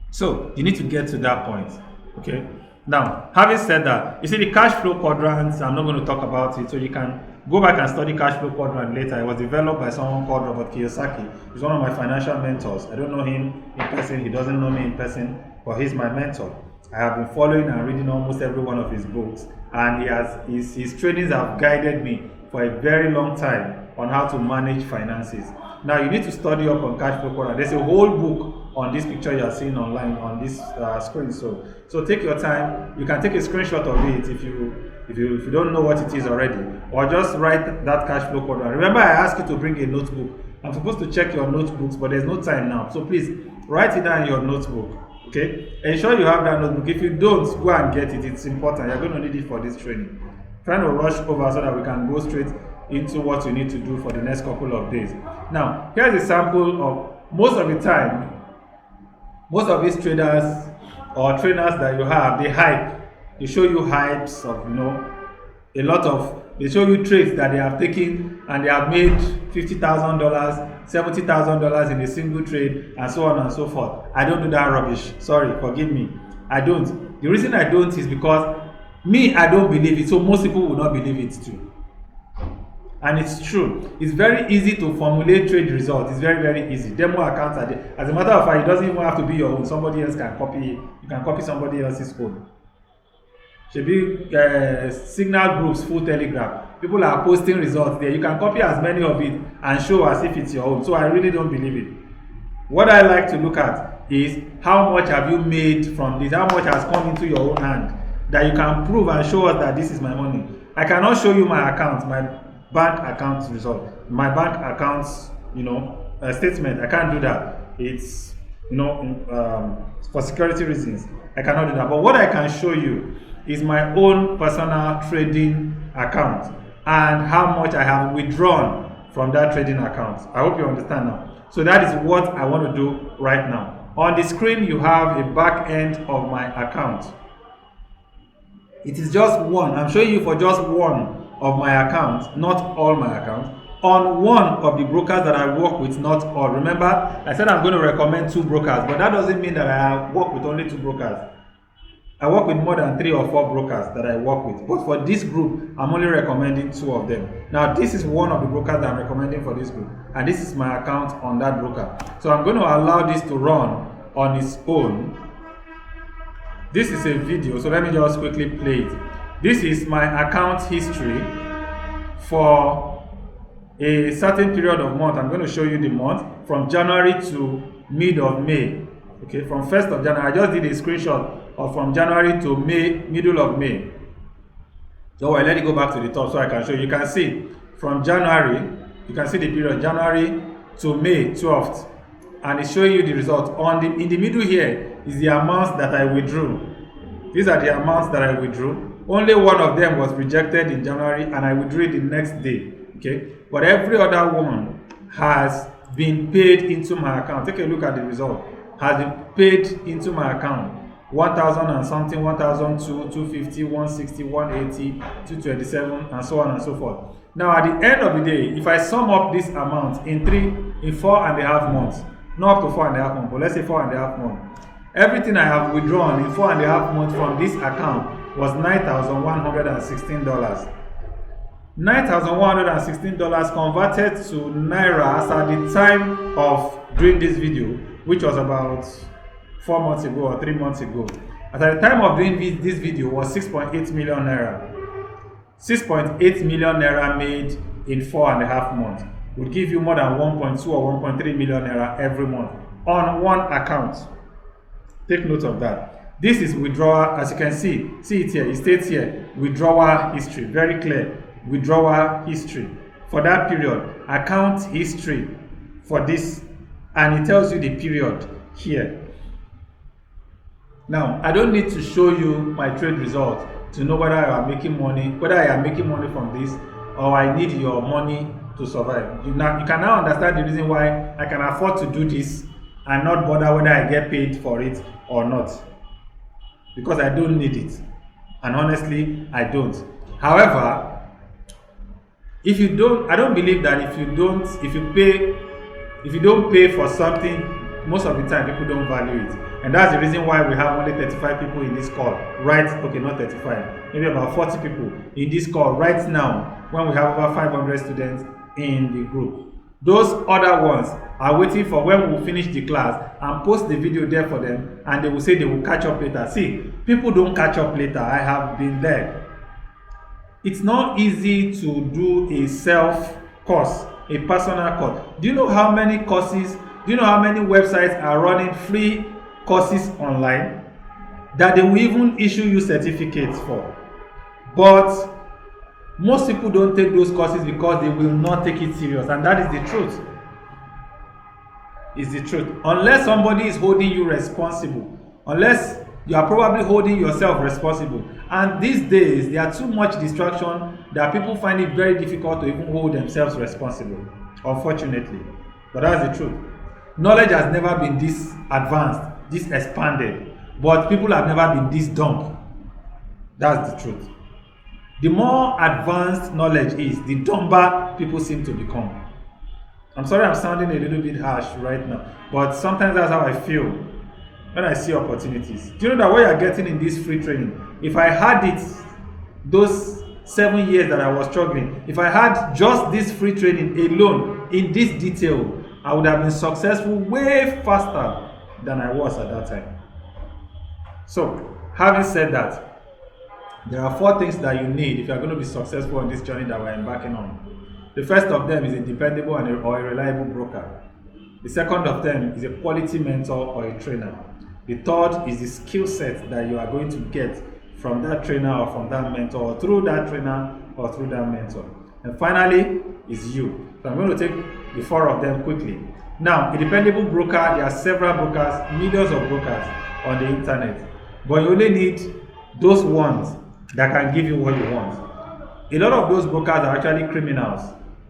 So you need to get to that point, okay? Now, having said that, you see the cash flow quadrants, I'm not going to talk about it, so you can go back and study cash flow quadrant later. It was developed by someone called Robert Kiyosaki. He's one of my financial mentors. I don't know him in person, he doesn't know me in person, but he's my mentor. I have been following and reading almost every one of his books, and his trainings have guided me for a very long time on how to manage finances. Now you need to study up on cash flow quadrant. There's a whole book on this picture you are seeing online on this screen. So take your time. You can take a screenshot of it if you don't know what it is already, or just write that cash flow quadrant. Remember, I asked you to bring a notebook. I'm supposed to check your notebooks, but there's no time now. So please write it down in your notebook. Okay? Ensure you have that notebook. If you don't, go and get it. It's important. You're going to need it for this training. Trying to rush over so that we can go straight into what you need to do for the next couple of days. Now, here's a sample of most of the time. Most of these traders or trainers that you have, they hype. They show you hypes of, they show you trades that they have taken and they have made $50,000, $70,000 in a single trade, and so on and so forth. I don't do that rubbish. Sorry, forgive me. I don't. The reason I don't is because I don't believe it, so most people will not believe it too. And it's true. It's very easy to formulate trade results. It's very, very easy. Demo accounts are there. As a matter of fact, it doesn't even have to be your own. Somebody else can copy it. You can copy somebody else's code. Should be signal groups, full Telegram. People are posting results there. You can copy as many of it and show as if it's your own. So I really don't believe it. What I like to look at is how much have you made from this? How much has come into your own hand that you can prove and show us that this is my money. I cannot show you my account, my bank account result, my bank account's statement. I can't do that. It's for security reasons. I cannot do that. But what I can show you is my own personal trading account and how much I have withdrawn from that trading account. I hope you understand now. So that is what I want to do right now. On the screen you have a back end of my account. It is just one. I'm showing you for just one of my accounts, not all my accounts. On one of the brokers that I work with, not all. Remember, I said I'm going to recommend 2 brokers, but that doesn't mean that I work with only 2 brokers. I work with more than 3 or 4 brokers that I work with. But for this group, I'm only recommending 2 of them. Now, this is one of the brokers that I'm recommending for this group. And this is my account on that broker. So I'm going to allow this to run on its own. This is a video, so let me just quickly play it. This is my account history for a certain period of month. I'm going to show you the month from January to mid of May. Okay, from 1st of January. I just did a screenshot of from January to May, middle of May. So I let it go back to the top so I can show you. You can see from January, you can see the period January to May 12th, and it's showing you the result. In the middle here is the amounts that I withdrew. These are the amounts that I withdrew. Only one of them was rejected in January, and I withdrew it the next day. Okay, but every other one has been paid into my account. Take a look at the result. Has been paid into my account. 1,000 and something, 1,002, 250, 160, 180, 227, and so on and so forth. Now, at the end of the day, if I sum up this amount in 4.5 months, not up to 4.5 months, but let's say 4.5 months, everything I have withdrawn in 4.5 months from this account was $9,116. $9,116 converted to Naira as at the time of doing this video, which was about 4 months ago or 3 months ago. At the time of doing this video was 6.8 million Naira. 6.8 million Naira made in 4.5 months would give you more than 1.2 or 1.3 million Naira every month on one account. Take note of that. This is withdrawal, as you can see it here, it states here, withdrawal history, very clear, withdrawal history for that period, account history for this, and it tells you the period here. Now, I don't need to show you my trade results to know whether I am making money, from this, or I need your money to survive. You can now understand the reason why I can afford to do this and not bother whether I get paid for it or not. Because I don't need it. And honestly, I don't. However, I don't believe that if you don't pay for something, most of the time people don't value it. And that's the reason why we have only 35 people in this call, right? Okay, not 35, maybe about 40 people in this call right now, when we have over 500 students in the group. Those other ones are waiting for when we finish the class and post the video there for them, and they will say they will catch up later. See, people don't catch up later. I have been there. It's not easy to do a self-course, a personal course. Do you know how many courses, do you know how many websites are running free courses online that they will even issue you certificates for? But most people don't take those courses because they will not take it serious, and that is the truth. It's the truth. Unless somebody is holding you responsible, unless you are probably holding yourself responsible. And these days, there are too much distraction that people find it very difficult to even hold themselves responsible, unfortunately. But that's the truth. Knowledge has never been this advanced, this expanded, but people have never been this dumb. That's the truth. The more advanced knowledge is, the dumber people seem to become. I'm sorry I'm sounding a little bit harsh right now, but sometimes that's how I feel when I see opportunities. Do you know that what you're getting in this free training, if I had it, those 7 years that I was struggling, if I had just this free training alone in this detail, I would have been successful way faster than I was at that time. So, having said that, there are 4 things that you need if you are going to be successful on this journey that we're embarking on. The first of them is a dependable or a reliable broker. The second of them is a quality mentor or a trainer. The third is the skill set that you are going to get from that trainer or from that mentor, or through that trainer or through that mentor. And finally is you. So I'm going to take the 4 of them quickly. Now, a dependable broker, there are several brokers, millions of brokers on the internet. But you only need those ones that can give you what you want. A lot of those brokers are actually criminals.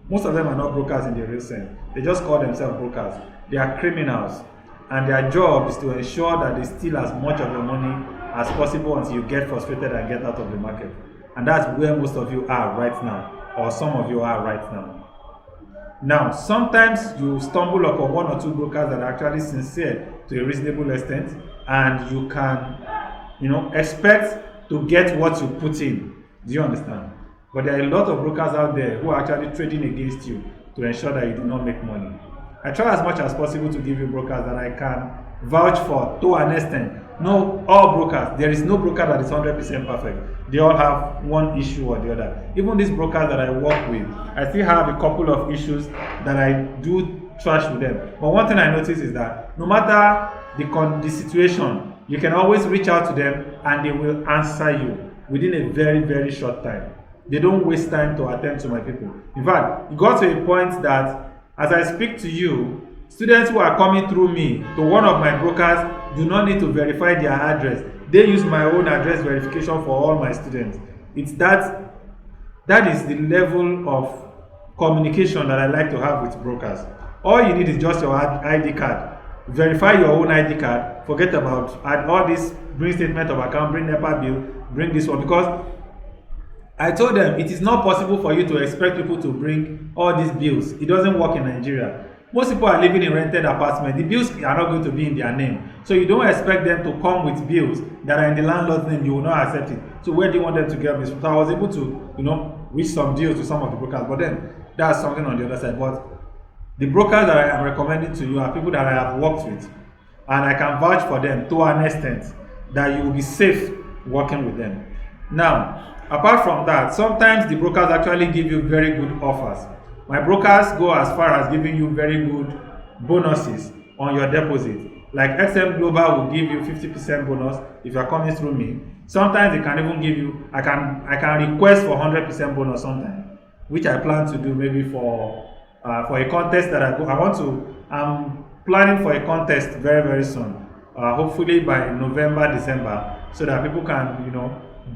Most of them are not brokers in the real sense. They just call themselves brokers. They are criminals. And their job is to ensure that they steal as much of your money as possible until you get frustrated and get out of the market. And that's where most of you are right now, or some of you are right now. Now, sometimes you stumble upon 1 or 2 brokers that are actually sincere to a reasonable extent, and you can, expect to get what you put in. Do you understand? But there are a lot of brokers out there who are actually trading against you to ensure that you do not make money. I try as much as possible to give you brokers that I can vouch for to an extent. No, all brokers, there is no broker that is 100% perfect. They all have one issue or the other. Even these brokers that I work with, I still have a couple of issues that I do trash with them. But one thing I notice is that no matter the situation, you can always reach out to them and they will answer you within a very, very short time. They don't waste time to attend to my people. In fact, it got to a point that as I speak to you, students who are coming through me to one of my brokers do not need to verify their address. They use my own address verification for all my students. It's that is the level of communication that I like to have with brokers. All you need is just your ID card. Verify your own ID card. Forget about all this, bring statement of account, bring NEPA bill, bring this one, because I told them it is not possible for you to expect people to bring all these bills. It doesn't work in Nigeria. Most people are living in rented apartments. The bills are not going to be in their name. So you don't expect them to come with bills that are in the landlord's name. You will not accept it. So where do you want them to get this? So I was able to, reach some deals with some of the brokers. But then that's something on the other side. But the brokers that I am recommending to you are people that I have worked with. And I can vouch for them to an extent that you will be safe working with them. Now, apart from that, sometimes the brokers actually give you very good offers. My brokers go as far as giving you very good bonuses on your deposit. Like XM Global will give you 50% bonus if you are coming through me. Sometimes they can even give you, I can request for 100% bonus sometimes, which I plan to do maybe for a contest that I'm planning for a contest very, very soon. Hopefully by November, December, so that people can,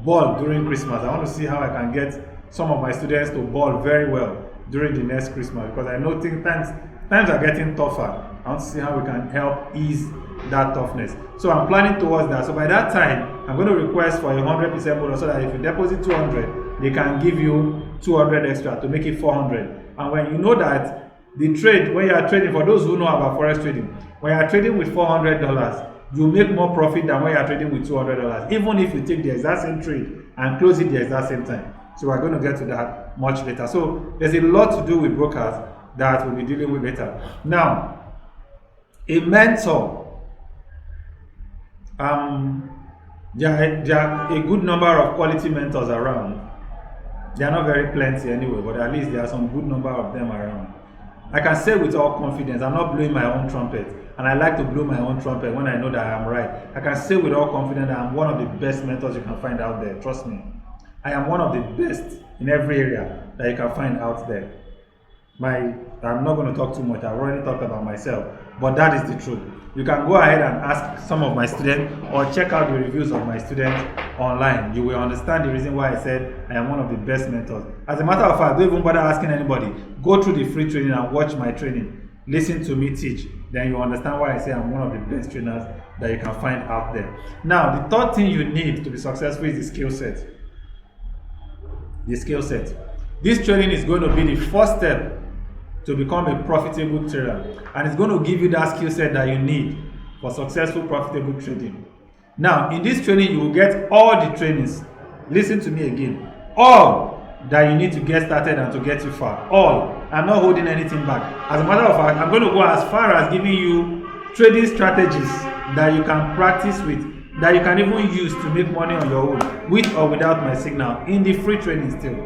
ball during Christmas. I want to see how I can get some of my students to ball very well during the next Christmas, because I know times are getting tougher. I want to see how we can help ease that toughness. So I'm planning towards that. So by that time, I'm going to request for a 100% bonus, so that if you deposit 200, they can give you 200 extra to make it 400. And when you know that the trade, when you are trading, for those who know about Forex trading, when you are trading with $400, you make more profit than when you are trading with $200, even if you take the exact same trade and close it the exact same time. So we're going to get to that much later. So there's a lot to do with brokers that we'll be dealing with later. Now, a mentor. There are a good number of quality mentors around. They are not very plenty anyway, but at least there are some good number of them around. I can say with all confidence, I'm not blowing my own trumpet, and I like to blow my own trumpet when I know that I am right. I can say with all confidence that I'm one of the best mentors you can find out there. Trust me. I am one of the best in every area that you can find out there. I'm not going to talk too much. I've already talked about myself, but that is the truth. You can go ahead and ask some of my students, or check out the reviews of my students online. You will understand the reason why I said I am one of the best mentors. As a matter of fact, don't even bother asking anybody. Go through the free training and watch my training. Listen to me teach. Then you understand why I say I'm one of the best trainers that you can find out there. Now, the third thing you need to be successful is the skill set. The skill set. This training is going to be the first step to become a profitable trader, and it's going to give you that skill set that you need for successful profitable trading. Now, in this training, you will get all the trainings. Listen to me again. All that you need to get started and to get you far. All. I'm not holding anything back. As a matter of fact, I'm going to go as far as giving you trading strategies that you can practice with, that you can even use to make money on your own, with or without my signal, in the free training still.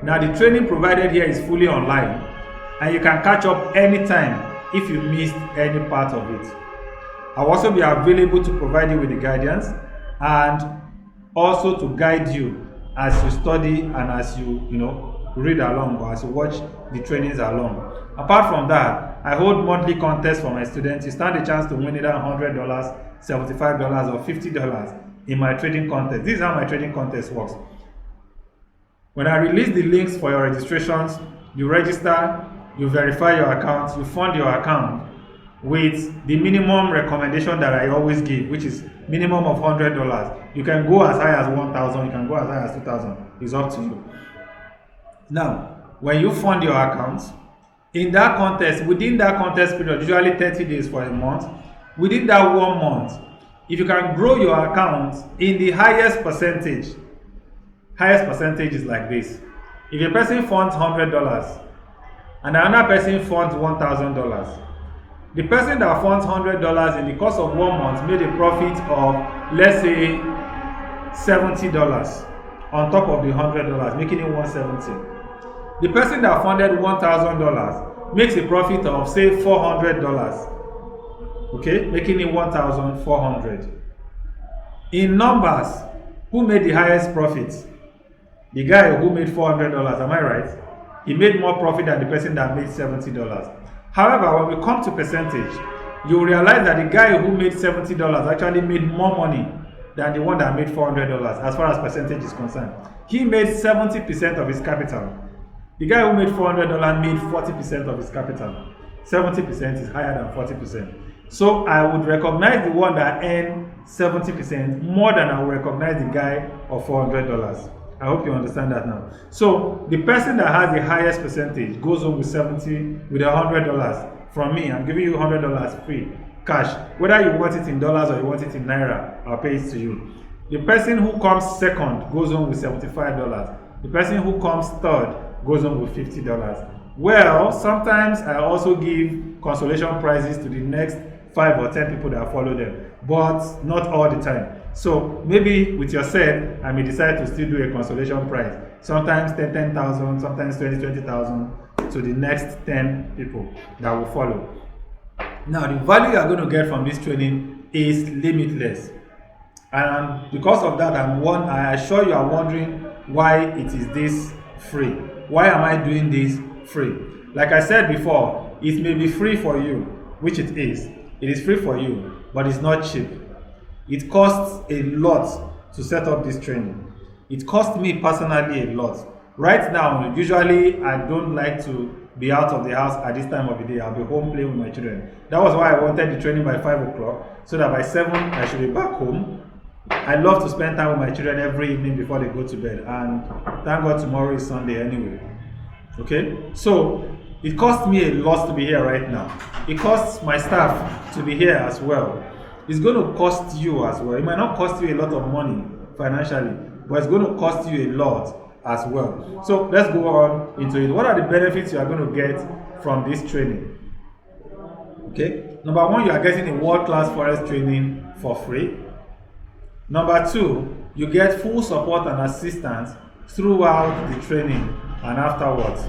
Now, the training provided here is fully online, and you can catch up anytime if you missed any part of it. I'll also be available to provide you with the guidance and also to guide you as you study and as you read along, or as you watch the trainings along. Apart from that, I hold monthly contests for my students. You stand a chance to win either $100, $75, or $50 in my trading contest. This is how my trading contest works. When I release the links for your registrations, you register, you verify your account, you fund your account with the minimum recommendation that I always give, which is minimum of $100. You can go as high as 1,000, you can go as high as 2,000. It's up to you. Now, when you fund your account, in that contest, within that contest period, usually 30 days for a month, within that 1 month, if you can grow your account in the highest percentage is like this. If a person funds $100 and another person funds $1,000, the person that funds $100 in the course of 1 month made a profit of, let's say, $70 on top of the $100, making it $170. The person that funded $1,000 makes a profit of, say, $400, okay, making it $1,400. In numbers, who made the highest profit? The guy who made $400, am I right? He made more profit than the person that made $70. However, when we come to percentage, you realize that the guy who made $70 actually made more money than the one that made $400 as far as percentage is concerned. He made 70% of his capital. The guy who made $400 made 40% of his capital. 70% is higher than 40%. So I would recognize the one that earned 70% more than I would recognize the guy of $400. I hope you understand that now. So the person that has the highest percentage goes home with $100 from me. I'm giving you $100 free cash. Whether you want it in dollars or you want it in naira, I'll pay it to you. The person who comes second goes home with $75. The person who comes third goes on with $50. Well, sometimes I also give consolation prizes to the next 5 or 10 people that follow them, but not all the time. So maybe with your set, I may decide to still do a consolation prize. Sometimes 10,000, sometimes 20,000 to the next 10 people that will follow. Now, the value you are going to get from this training is limitless. And because of that, I assure you are wondering why it is this free. Why am I doing this free? Like I said before, it may be free for you, which it is. It is free for you, but it's not cheap. It costs a lot to set up this training. It cost me personally a lot. Right now, usually I don't like to be out of the house at this time of the day. I'll be home playing with my children. That was why I wanted the training by 5 o'clock, so that by 7 I should be back home. I love to spend time with my children every evening before they go to bed, and thank God tomorrow is Sunday anyway. Okay, so it costs me a lot to be here right now. It costs my staff to be here as well. It's going to cost you as well. It might not cost you a lot of money financially, but it's going to cost you a lot as well. So let's go on into it. What are the benefits you are going to get from this training? Okay, number one, you are getting a world-class Forex training for free. Number two, you get full support and assistance throughout the training and afterwards.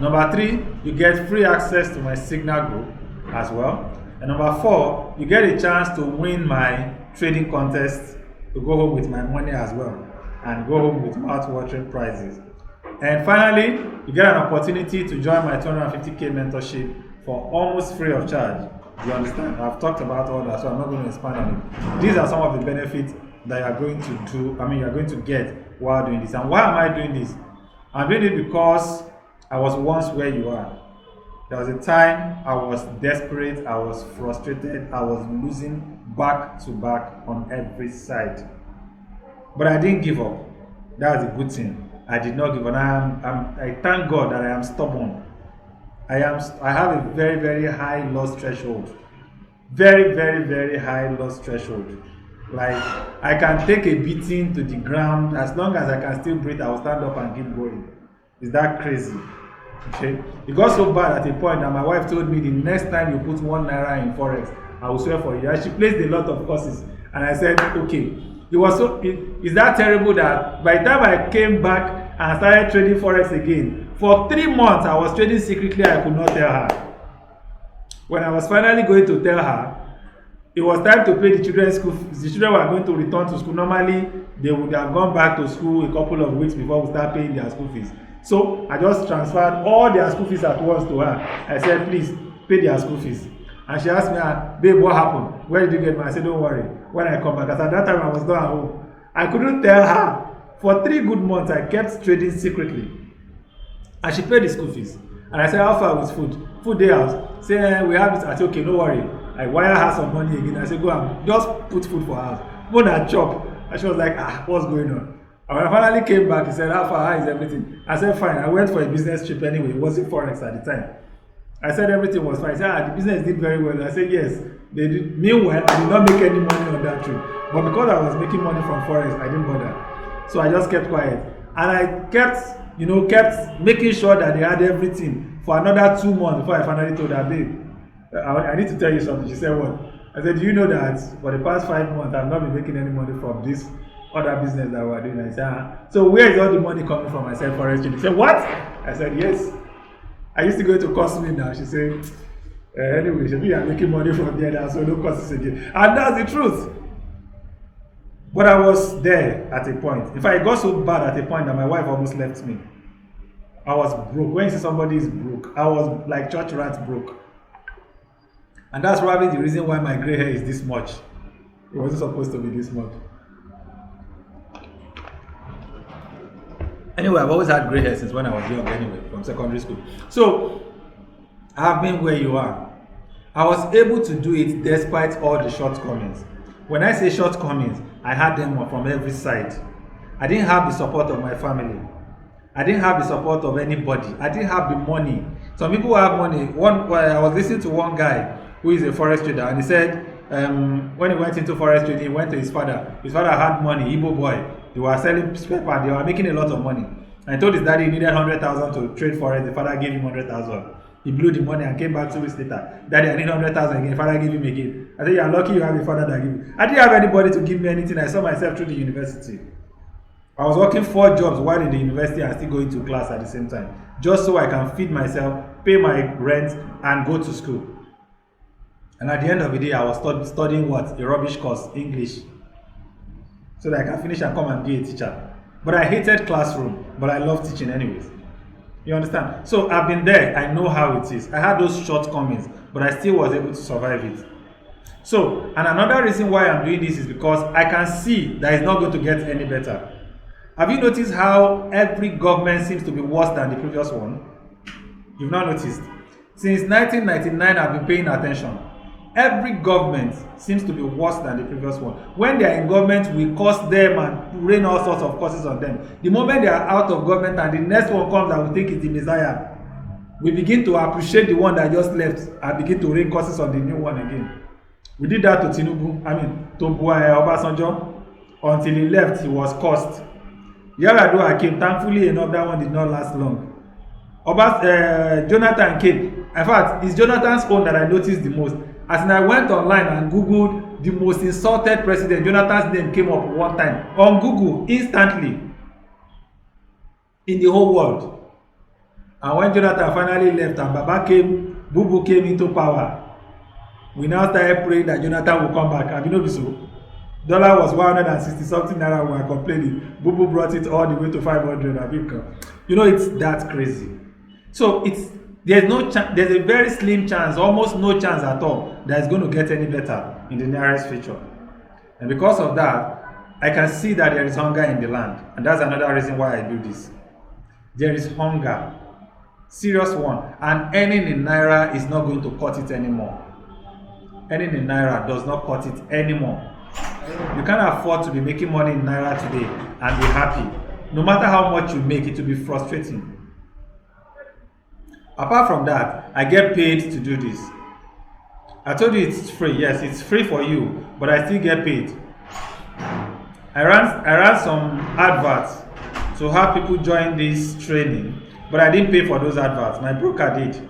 Number three, you get free access to my Signal group as well. And number four, you get a chance to win my trading contest, to go home with my money as well, and go home with mouth-watering prizes. And finally, you get an opportunity to join my 250K mentorship for almost free of charge. You understand? I've talked about all that, so I'm not going to expand on it. These are some of the benefits that you are going to do, you are going to get while doing this. And why am I doing this? I'm doing it because I was once where you are. There was a time I was desperate, I was frustrated, I was losing back to back on every side. But I didn't give up. That was a good thing. I did not give up. I thank God that I am stubborn. I have a very, very high loss threshold. Very, very, very high loss threshold. Like, I can take a beating to the ground. As long as I can still breathe, I will stand up and keep going. Is that crazy? Okay. It got so bad at a point that my wife told me the next time you put 1 naira in Forex, I will swear for you. And she placed a lot of courses. And I said, okay. It's that terrible that by the time I came back and started trading Forex again, for 3 months I was trading secretly. I could not tell her. When I was finally going to tell her, it was time to pay the children's school fees. The children were going to return to school. Normally, they would have gone back to school a couple of weeks before we start paying their school fees. So I just transferred all their school fees at once to her. I said, please, pay their school fees. And she asked me, babe, what happened? Where did you get money? I said, don't worry. When I come back, because at that time I was not at home. I couldn't tell her. For 3 good months, I kept trading secretly. And she paid the school fees. And I said, how far with food? Food day out. Say, we have it. I said, okay, no worry. I wire her some money again. I said, go and just put food for her. More than chop. And she was like, what's going on? And when I finally came back, he said, how far, how is everything? I said, fine. I went for a business trip anyway. It wasn't Forex at the time. I said everything was fine. He said, the business did very well. I said, yes, they did. Meanwhile, I did not make any money on that trip. But because I was making money from Forex, I didn't bother. So I just kept quiet. And I kept making sure that they had everything for another 2 months before I finally told her, babe, I need to tell you something. She said, what? I said, do you know that for the past 5 months, I've not been making any money from this other business that we're doing? I said, so where is all the money coming from? I said, Forex trading. She said, what? I said, yes. I used to go to cost me now. She said, anyway, you are making money from there, so no costs again. And that's the truth. But I was there at a point. In fact, it got so bad at a point that my wife almost left me. I was broke. When you see somebody is broke, I was like church rat broke. And that's probably the reason why my gray hair is this much. It wasn't supposed to be this much. Anyway, I've always had gray hair since when I was young anyway, from secondary school. So, I've been where you are. I was able to do it despite all the shortcomings. When I say shortcomings, I had them from every side. I didn't have the support of my family. I didn't have the support of anybody. I didn't have the money. Some people have money. I was listening to one guy who is a Forex trader, and he said when he went into Forex trading, he went to his father. His father had money, Igbo boy. They were selling spare parts. They were making a lot of money. And he told his daddy he needed 100,000 to trade Forex. The father gave him 100,000. He blew the money and came back 2 weeks later. Daddy, I need 100,000 again. Father gave him again. I said, you're lucky you have a father that give you. I didn't have anybody to give me anything. I saw myself through the university. I was working 4 jobs while in the university and still going to class at the same time. Just so I can feed myself, pay my rent, and go to school. And at the end of the day, I was studying what? A rubbish course, English. So that I can finish and come and be a teacher. But I hated classroom, but I love teaching anyways. You understand? So I've been there. I know how it is. I had those shortcomings, but I still was able to survive it. So, and another reason why I'm doing this is because I can see that it's not going to get any better. Have you noticed how every government seems to be worse than the previous one? You've not noticed. Since 1999, I've been paying attention. Every government seems to be worse than the previous one. When they are in government, we curse them and rain all sorts of curses on them. The moment they are out of government and the next one comes and we think it's the Messiah, we begin to appreciate the one that just left and begin to rain curses on the new one again. We did that to to Obasanjo. Until he left, he was cursed. Yaradua came. Thankfully enough, that one did not last long. Jonathan came. In fact, it's Jonathan's own that I noticed the most. As I went online and Googled the most insulted president, Jonathan's name came up one time. On Google, instantly. In the whole world. And when Jonathan finally left and Baba came, Bubu came into power, we now started praying that Jonathan will come back. Have you noticed so? Dollar was 160 something naira, we were complaining. Bubu brought it all the way to 500. You know, it's that crazy. So there's a very slim chance, almost no chance at all, that it's going to get any better in the nearest future. And because of that, I can see that there is hunger in the land. And that's another reason why I do this. There is hunger. Serious one. And earning in naira is not going to cut it anymore. Earning in naira does not cut it anymore. You can't afford to be making money in naira today and be happy. No matter how much you make, it will be frustrating. Apart from that, I get paid to do this. I told you it's free. Yes, it's free for you, but I still get paid. I ran some adverts to have people join this training, but I didn't pay for those adverts. My broker did.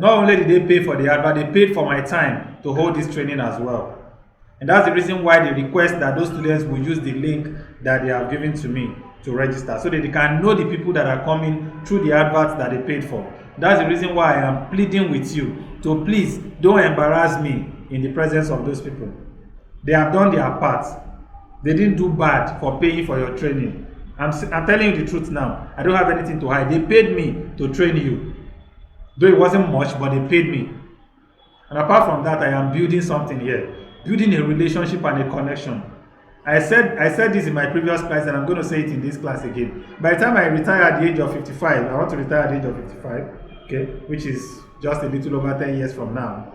Not only did they pay for the advert, they paid for my time to hold this training as well. And that's the reason why they request that those students will use the link that they have given to me to register, so that they can know the people that are coming through the adverts that they paid for. That's the reason why I am pleading with you to please don't embarrass me in the presence of those people. They have done their part. They didn't do bad for paying for your training. I'm telling you the truth now. I don't have anything to hide. They paid me to train you. Though it wasn't much, but they paid me. And apart from that, I am building something here. Building a relationship and a connection. I said this in my previous class, and I'm going to say it in this class again. By the time I retire at the age of 55, I want to retire at the age of 55, okay, which is just a little over 10 years from now.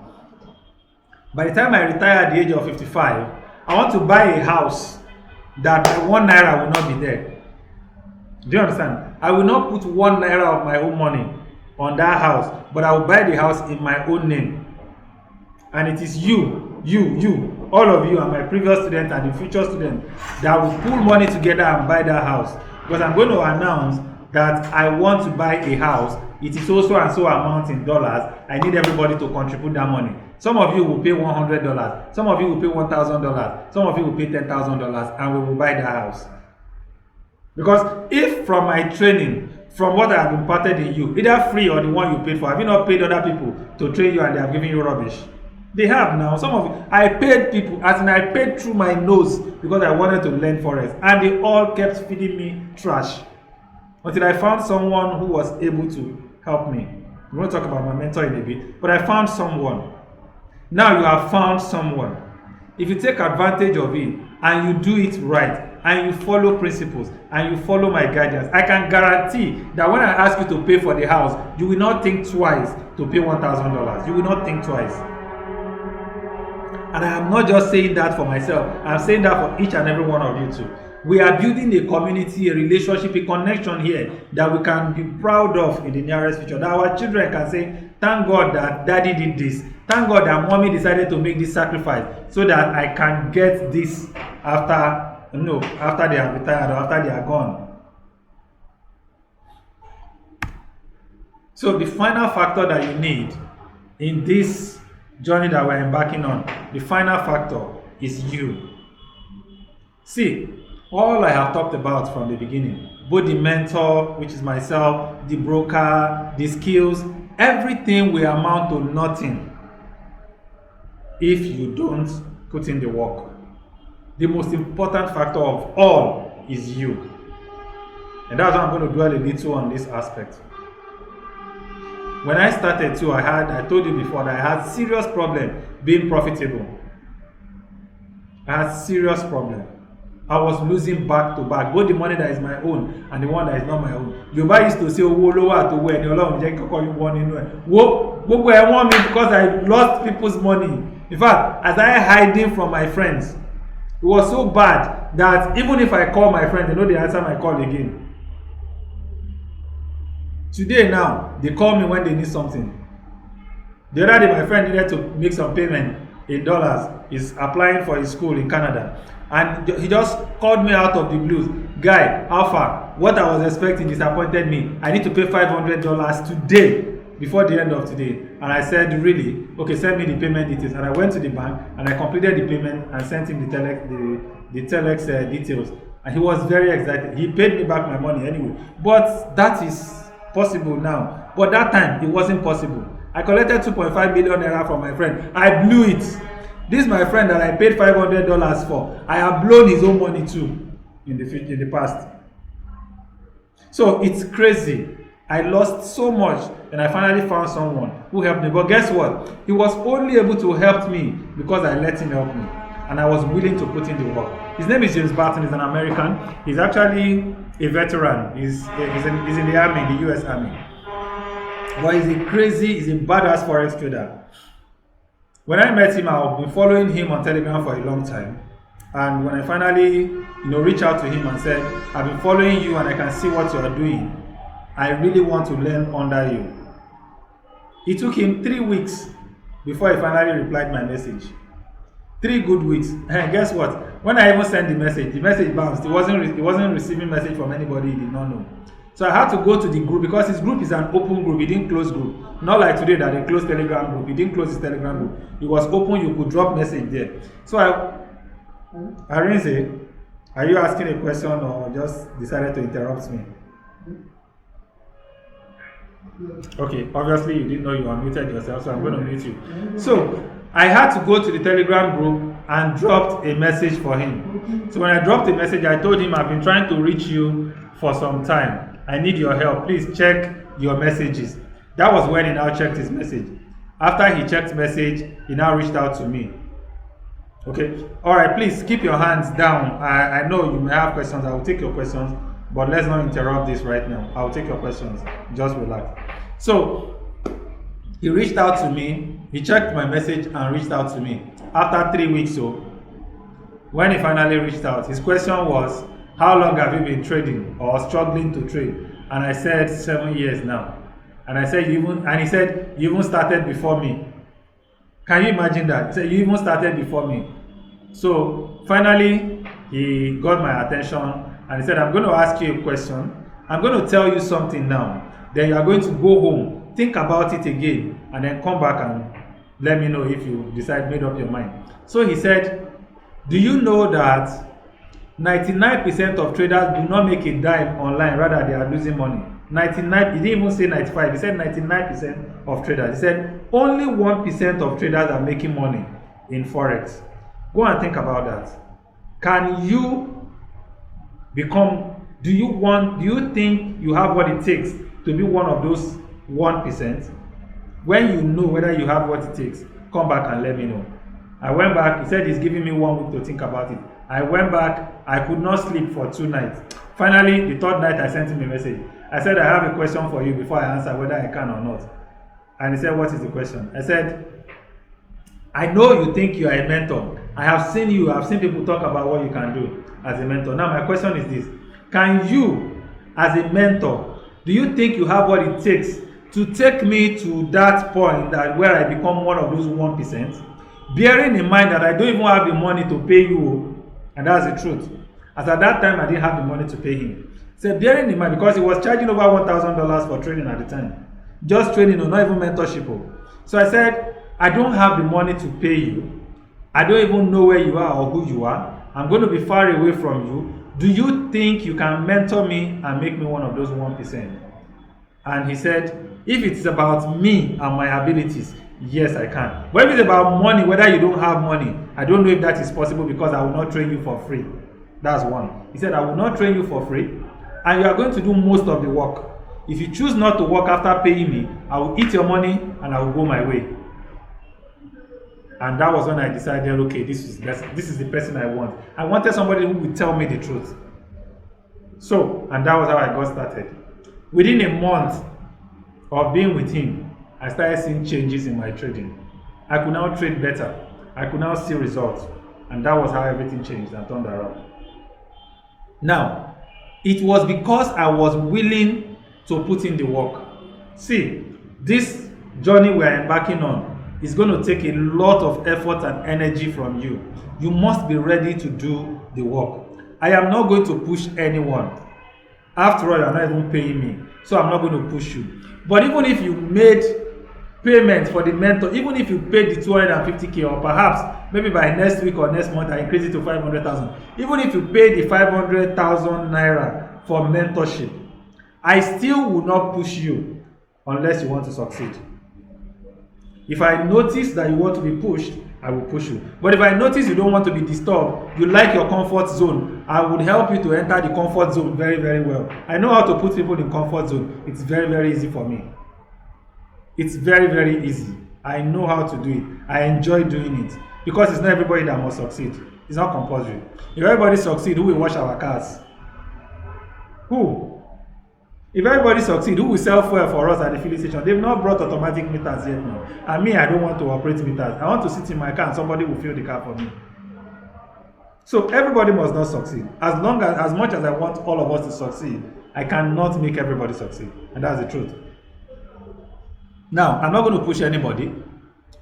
By the time I retire at the age of 55, I want to buy a house that my 1 naira will not be there. Do you understand? I will not put 1 naira of my own money on that house, but I will buy the house in my own name. And it is you, all of you, and my previous student and the future student that will pull money together and buy that house. Because I'm going to announce that I want to buy a house. It is also and so amount in dollars. I need everybody to contribute that money. Some of you will pay $100. Some of you will pay $1,000. Some of you will pay $10,000, and we will buy that house. Because if from my training, from what I have imparted in you, either free or the one you paid for, have you not paid other people to train you and they have given you rubbish? They have now. Some of you, I paid people, as in I paid through my nose because I wanted to learn Forex, and they all kept feeding me trash until I found someone who was able to help me. I'm going to talk about my mentor in a bit, but I found someone. Now you have found someone. If you take advantage of it and you do it right, and you follow principles, and you follow my guidance, I can guarantee that when I ask you to pay for the house, you will not think twice to pay $1,000. You will not think twice. And I am not just saying that for myself. I am saying that for each and every one of you too. We are building a community, a relationship, a connection here that we can be proud of in the nearest future. That our children can say, thank God that daddy did this. Thank God that mommy decided to make this sacrifice so that I can get this after they have retired or after they are gone. So the final factor that you need in this journey that we're embarking on, the final factor is you. See, all I have talked about from the beginning, both the mentor, which is myself, the broker, the skills, everything will amount to nothing if you don't put in the work. The most important factor of all is you. And that's why I'm going to dwell a little on this aspect. When I started too, I told you before that I had serious problem being profitable. I had serious problem. I was losing back to back, both the money that is my own and the one that is not my own. Yoruba used to say, "Owó ló wà tó wẹ̀ ni Ọlọ́run jẹ́ kọ́kọ́ yín wọ́n nínú ẹ̀." Gbogbo ẹ̀ wọ́n mi because I lost people's money. In fact, as I hiding from my friends, it was so bad that even if I call my friends, they know they answer my call again. Today now, they call me when they need something. The other day, my friend needed to make some payment in dollars. He's applying for his school in Canada. And he just called me out of the blues. Guy, how far? What I was expecting disappointed me. I need to pay $500 today, before the end of today. And I said, really? Okay, send me the payment details. And I went to the bank and I completed the payment and sent him the telex details. And he was very excited. He paid me back my money anyway. But that is possible now. But that time, it wasn't possible. I collected 2.5 million naira from my friend. I blew it. This my friend that I paid $500 for. I have blown his own money too in the past. So it's crazy. I lost so much and I finally found someone who helped me. But guess what? He was only able to help me because I let him help me. And I was willing to put in the work. His name is James Barton. He's an American. He's actually a veteran. He's in the army, the US Army. But he's a badass Forex trader. When I met him, I've been following him on Telegram for a long time. And when I finally, reached out to him and said, I've been following you and I can see what you are doing. I really want to learn under you. It took him 3 weeks before he finally replied my message. 3 good weeks. And guess what? When I even sent the message bounced. He wasn't receiving message from anybody he did not know. So I had to go to the group because his group is an open group. He didn't close group. Not like today that they closed Telegram group. He didn't close his Telegram group. It was open. You could drop message there. So Arinze, are you asking a question or just decided to interrupt me? Okay, obviously you didn't know you unmuted yourself, so I'm going to mute you. So I had to go to the Telegram group and dropped a message for him. So when I dropped a message, I told him I've been trying to reach you for some time. I need your help. Please check your messages. That was when he now checked his message. After he checked message, he now reached out to me. Okay. All right. Please keep your hands down. I know you may have questions. I will take your questions, but let's not interrupt this right now. I will take your questions. Just relax. So he reached out to me. He checked my message and reached out to me after 3 weeks. So when he finally reached out, his question was, how long have you been trading or struggling to trade? And I said 7 years now. And I said he said you even started before me. Can you imagine that? He said you even started before me. So finally he got my attention and he said, I'm going to ask you a question. I'm going to tell you something now. Then you are going to go home, think about it again, and then come back and let me know if you made up your mind. So he said, do you know that 99% of traders do not make a dime online, rather they are losing money? 99, he didn't even say 95, he said 99% of traders. He said only 1% of traders are making money in Forex. Go and think about that. Can you do you think you have what it takes to be one of those 1%? When you know whether you have what it takes, come back and let me know. I went back, he said he's giving me 1 week to think about it. I went back, I could not sleep for 2 nights. Finally, the 3rd night I sent him a message. I said, I have a question for you before I answer whether I can or not. And he said, what is the question? I said, I know you think you are a mentor. I have seen you, I've seen people talk about what you can do as a mentor. Now my question is this: can you, as a mentor, do you think you have what it takes to take me to that point that where I become one of those 1%? Bearing in mind that I don't even have the money to pay you, and that's the truth. As at that time, I didn't have the money to pay him. So bearing in mind, because he was charging over $1,000 for training at the time. Just training, not even mentorship. So I said, I don't have the money to pay you. I don't even know where you are or who you are. I'm going to be far away from you. Do you think you can mentor me and make me one of those 1%? And he said, if it's about me and my abilities, yes, I can. But if it's about money, whether you don't have money, I don't know if that is possible because I will not train you for free. That's one. He said, I will not train you for free, and you are going to do most of the work. If you choose not to work after paying me, I will eat your money and I will go my way. And that was when I decided, okay, this is the person I want. I wanted somebody who would tell me the truth. So, and that was how I got started. Within a month of being with him, I started seeing changes in my trading. I could now trade better. I could now see results. And that was how everything changed and turned around. Now, it was because I was willing to put in the work. See, this journey we're embarking on is going to take a lot of effort and energy from you. You must be ready to do the work. I am not going to push anyone. After all, you're not even paying me, so I'm not going to push you. But even if you made payment for the mentor, even if you paid the 250k, or perhaps maybe by next week or next month I increase it to 500,000, even if you pay the 500,000 naira for mentorship, I still will not push you unless you want to succeed. If I notice that you want to be pushed, I will push you. But if I notice you don't want to be disturbed, you like your comfort zone, I would help you to enter the comfort zone very, very well. I know how to put people in comfort zone. It's very, very easy for me. It's very, very easy. I know how to do it. I enjoy doing it. Because it's not everybody that must succeed. It's not compulsory. If everybody succeed, who will wash our cars? Who? If everybody succeed, who will sell fuel for us at the filling station? They've not brought automatic meters yet now. And me, I don't want to operate meters. I want to sit in my car and somebody will fill the car for me. So everybody must not succeed. As much as I want all of us to succeed, I cannot make everybody succeed. And that's the truth. Now, I'm not going to push anybody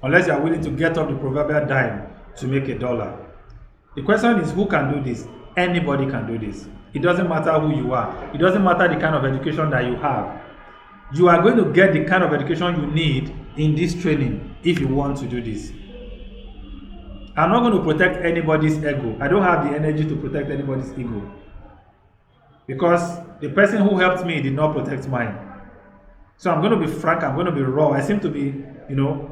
unless you are willing to get up the proverbial dime to make $1. The question is, who can do this? Anybody can do this. It doesn't matter who you are. It doesn't matter the kind of education that you have. You are going to get the kind of education you need in this training if you want to do this. I'm not going to protect anybody's ego. I don't have the energy to protect anybody's ego. Because the person who helped me did not protect mine. So I'm going to be frank, I'm going to be raw. I seem to be,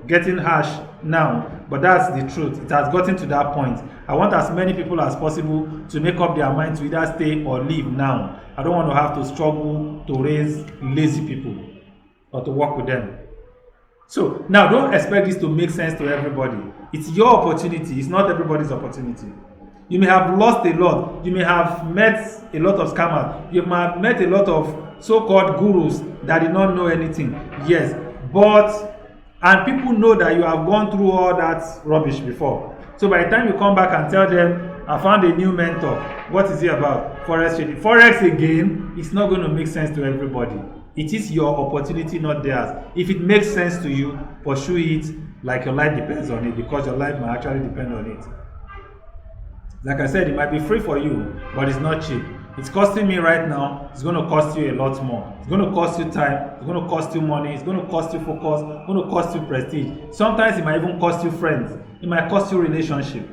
getting harsh now, but that's the truth. It has gotten to that point. I want as many people as possible to make up their mind to either stay or leave now. I don't want to have to struggle to raise lazy people or to work with them. So now don't expect this to make sense to everybody. It's your opportunity, it's not everybody's opportunity. You may have lost a lot. You may have met a lot of scammers. You may have met a lot of so-called gurus that did not know anything. Yes, and people know that you have gone through all that rubbish before. So by the time you come back and tell them, I found a new mentor, what is it about? Forex trading. Forex again, it's not going to make sense to everybody. It is your opportunity, not theirs. If it makes sense to you, pursue it like your life depends on it, because your life might actually depend on it. Like I said, it might be free for you, but it's not cheap. It's costing me right now. It's going to cost you a lot more. It's going to cost you time. It's going to cost you money. It's going to cost you focus. It's going to cost you prestige. Sometimes it might even cost you friends. It might cost you relationship.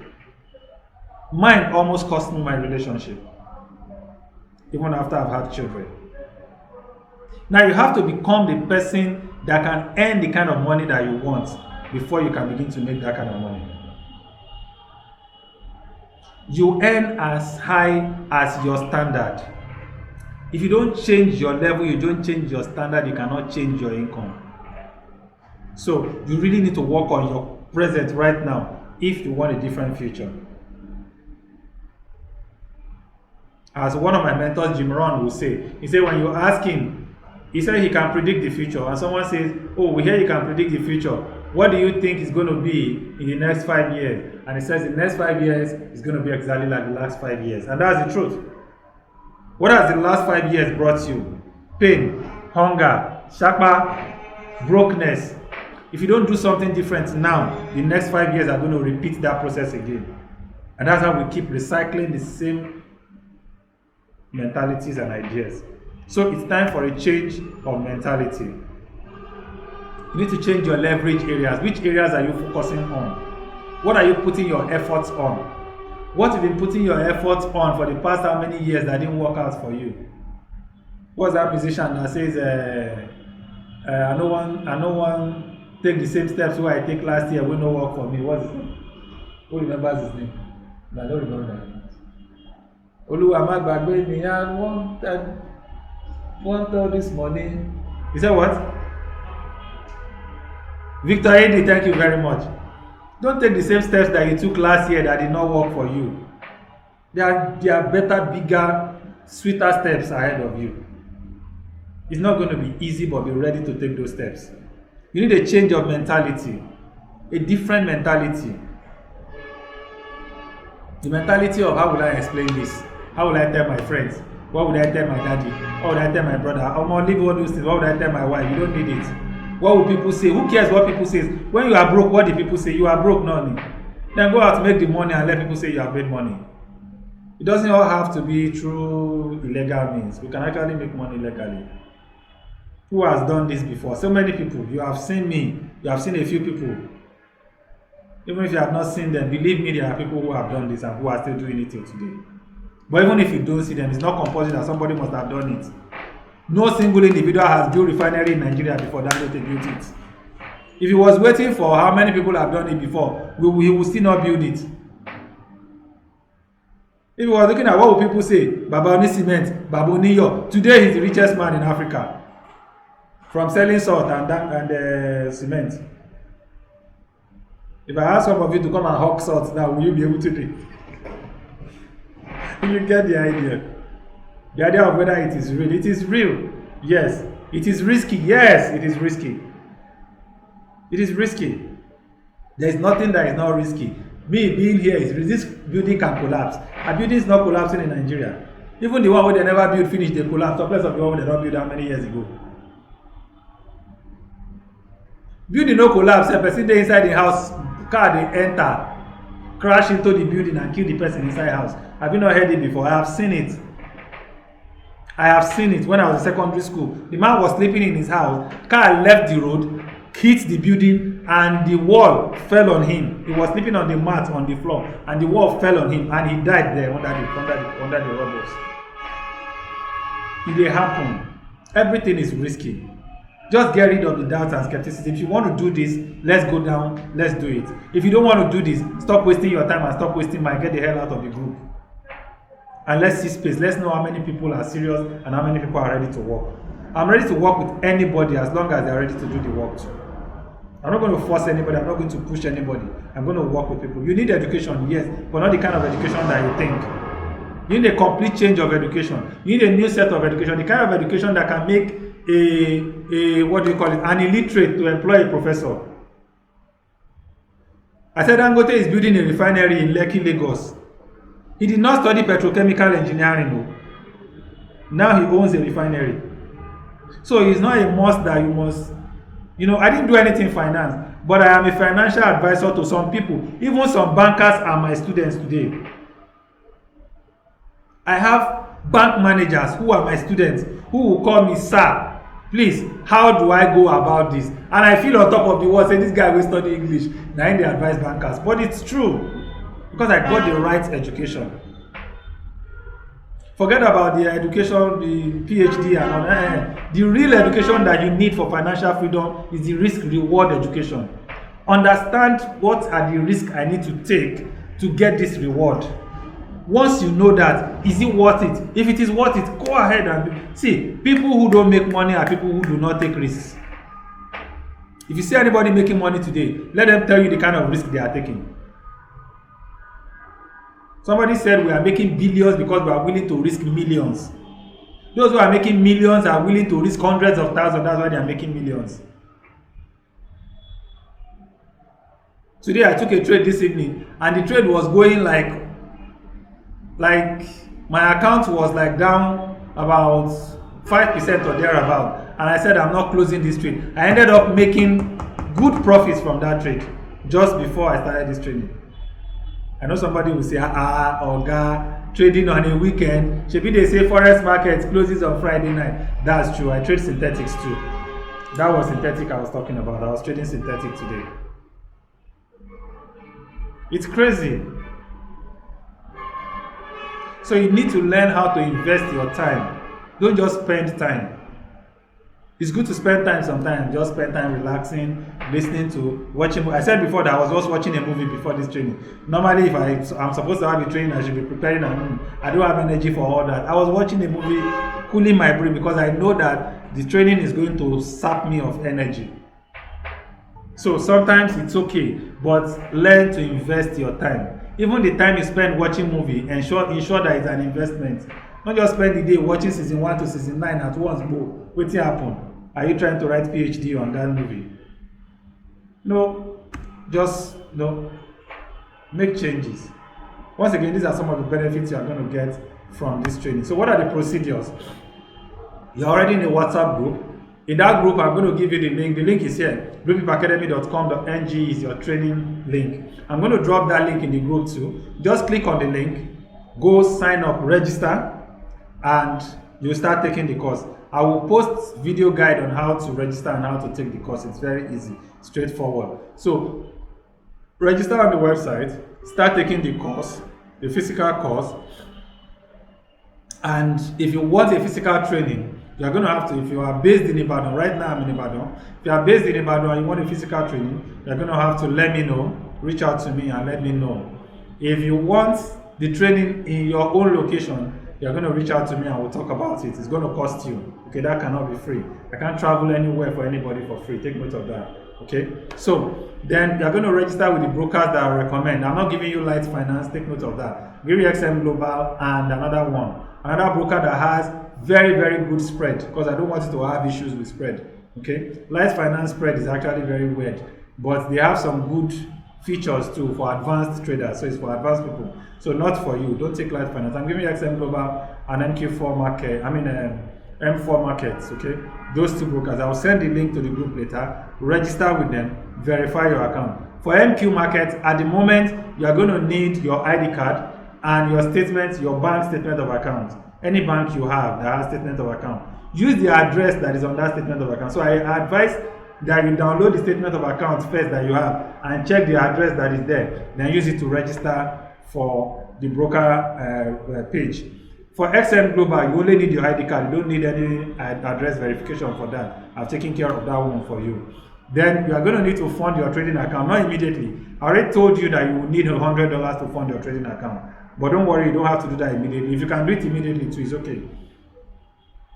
Mine almost cost me my relationship, even after I've had children. Now you have to become the person that can earn the kind of money that you want before you can begin to make that kind of money. You earn as high as your standard. If you don't change your level, you don't change your standard, you cannot change your income. So you really need to work on your present right now if you want a different future. As one of my mentors, Jim Rohn, will say, he said when you ask him, he said he can predict the future, and someone says, oh, we hear you can predict the future. What do you think is going to be in the next 5 years? And he says the next 5 years is going to be exactly like the last 5 years. And that's the truth. What has the last 5 years brought you? Pain, hunger, shakpa, brokenness. If you don't do something different now, the next 5 years are going to repeat that process again. And that's how we keep recycling the same mentalities and ideas. So it's time for a change of mentality. You need to change your leverage areas. Which areas are you focusing on? What are you putting your efforts on? What have you been putting your efforts on for the past how many years that didn't work out for you? What's that musician that says, I no one take the same steps where I take last year will not work for me? What's his name? Who remembers his name? I don't remember. Oluwa me and want all this money. He said what? Victor Edi, thank you very much. Don't take the same steps that you took last year that did not work for you. There are better, bigger, sweeter steps ahead of you. It's not going to be easy, but be ready to take those steps. You need a change of mentality, a different mentality. The mentality of how will I explain this? How will I tell my friends? What would I tell my daddy? What would I tell my brother? I'm going to leave all those things. What would I tell my wife? You don't need it. What will people say? Who cares what people say? When you are broke, what do people say? You are broke, no need. Then go out to make the money and let people say you have made money. It doesn't all have to be through illegal means. We can actually make money legally. Who has done this before? So many people. You have seen me. You have seen a few people. Even if you have not seen them, believe me, there are people who have done this and who are still doing it till today. But even if you don't see them, it's not compulsory that somebody must have done it. No single individual has built refinery in Nigeria before Dangote built it. If he was waiting for how many people have done it before, he will still not build it. If he was looking at what will people say, Baba Oni Cement, Baba Oniyo, today he's the richest man in Africa. From selling salt and cement. If I ask some of you to come and hawk salt now, will you be able to do it? You get the idea. The idea of whether it is real. It is real. Yes. It is risky. Yes, it is risky. It is risky. There is nothing that is not risky. Me being here is this building can collapse. A building is not collapsing in Nigeria. Even the one where they never build finish, they collapse. The place of the one where they don't build how many years ago. Building no collapse. A person dey inside the house, car they enter, crash into the building and kill the person inside house. Have you not heard it before? I have seen it. I have seen it when I was in secondary school. The man was sleeping in his house. Car left the road, hit the building, and the wall fell on him. He was sleeping on the mat on the floor, and the wall fell on him, and he died there under the rubbles. It will happen. Everything is risky. Just get rid of the doubts and skepticism. If you want to do this, let's go down, let's do it. If you don't want to do this, stop wasting your time and stop wasting mine. Get the hell out of the group. And let's see space. Let's know how many people are serious and how many people are ready to work. I'm ready to work with anybody as long as they're ready to do the work too. I'm not going to force anybody. I'm not going to push anybody. I'm going to work with people. You need education, yes, but not the kind of education that you think. You need a complete change of education. You need a new set of education. The kind of education that can make an illiterate to employ a professor. I said Dangote is building a refinery in Lekki, Lagos. He did not study petrochemical engineering. No. Now he owns a refinery. So it's not a must that you must, I didn't do anything finance, but I am a financial advisor to some people. Even some bankers are my students today. I have bank managers who are my students who will call me, sir, please, how do I go about this? And I feel on top of the world, say this guy will study English. Now they advise bankers. But it's true. Because I got the right education. Forget about the education, the PhD and all that. The real education that you need for financial freedom is the risk-reward education. Understand what are the risks I need to take to get this reward. Once you know that, is it worth it? If it is worth it, go ahead and see. People who don't make money are people who do not take risks. If you see anybody making money today, let them tell you the kind of risk they are taking. Somebody said we are making billions because we are willing to risk millions. Those who are making millions are willing to risk hundreds of thousands. That's why they are making millions. Today I took a trade this evening, and the trade was going like my account was like down about 5% or thereabout, and I said I'm not closing this trade. I ended up making good profits from that trade just before I started this trading. I know somebody will say, Oga, trading on a weekend. Maybe they say Forex market closes on Friday night. That's true. I trade synthetics too. That was synthetic I was talking about. I was trading synthetic today. It's crazy. So you need to learn how to invest your time. Don't just spend time. It's good to spend time sometimes. Just spend time relaxing, listening to, watching. I said before that I was just watching a movie before this training. Normally, if I'm supposed to have a training, I should be preparing at home. I don't have energy for all that. I was watching a movie, cooling my brain, because I know that the training is going to sap me of energy. So sometimes it's okay, but learn to invest your time. Even the time you spend watching movie, ensure that it's an investment. Not just spend the day watching season 1 to season 9 at once. Go. What's happen? Are you trying to write PhD on that movie? No. Just make changes. Once again, these are some of the benefits you are going to get from this training. So what are the procedures? You're already in a WhatsApp group. In that group, I'm going to give you the link. The link is here. bluepeopacademy.com.ng is your training link. I'm going to drop that link in the group too. Just click on the link, go sign up, register, and you'll start taking the course. I will post video guide on how to register and how to take the course. It's very easy, straightforward. So register on the website, start taking the course, the physical course. And if you want a physical training, you're going to have to, if you are based in Ibadan, right now I'm in Ibadan. If you are based in Ibadan and you want a physical training, you're going to have to let me know, reach out to me and let me know. If you want the training in your own location, you're going to reach out to me and we'll talk about it. It's going to cost you. Okay, that cannot be free. I can't travel anywhere for anybody for free. Take note of that. Okay, so then you're going to register with the brokers that I recommend. I'm not giving you Light Finance. Take note of that. Give you XM Global and another one. Another broker that has very, very good spread, because I don't want you to have issues with spread. Okay, Light Finance spread is actually very weird, but they have some good features too for advanced traders. So it's for advanced people. So not for you. Don't take Light Finance. I'm giving you XM Global and MQ4 market. M4 markets. Okay, those two brokers. I'll send the link to the group later. Register with them. Verify your account. For MQ market, at the moment, you are going to need your ID card and your statement, your bank statement of account. Any bank you have that has statement of account. Use the address that is on that statement of account. So I advise that you download the statement of account first that you have and check the address that is there. Then use it to register for the broker page. For XM Global, you only need your ID card. You don't need any address verification for that. I've taken care of that one for you. Then you are going to need to fund your trading account, not immediately. I already told you that you will need $100 to fund your trading account. But don't worry, you don't have to do that immediately. If you can do it immediately too, it's okay.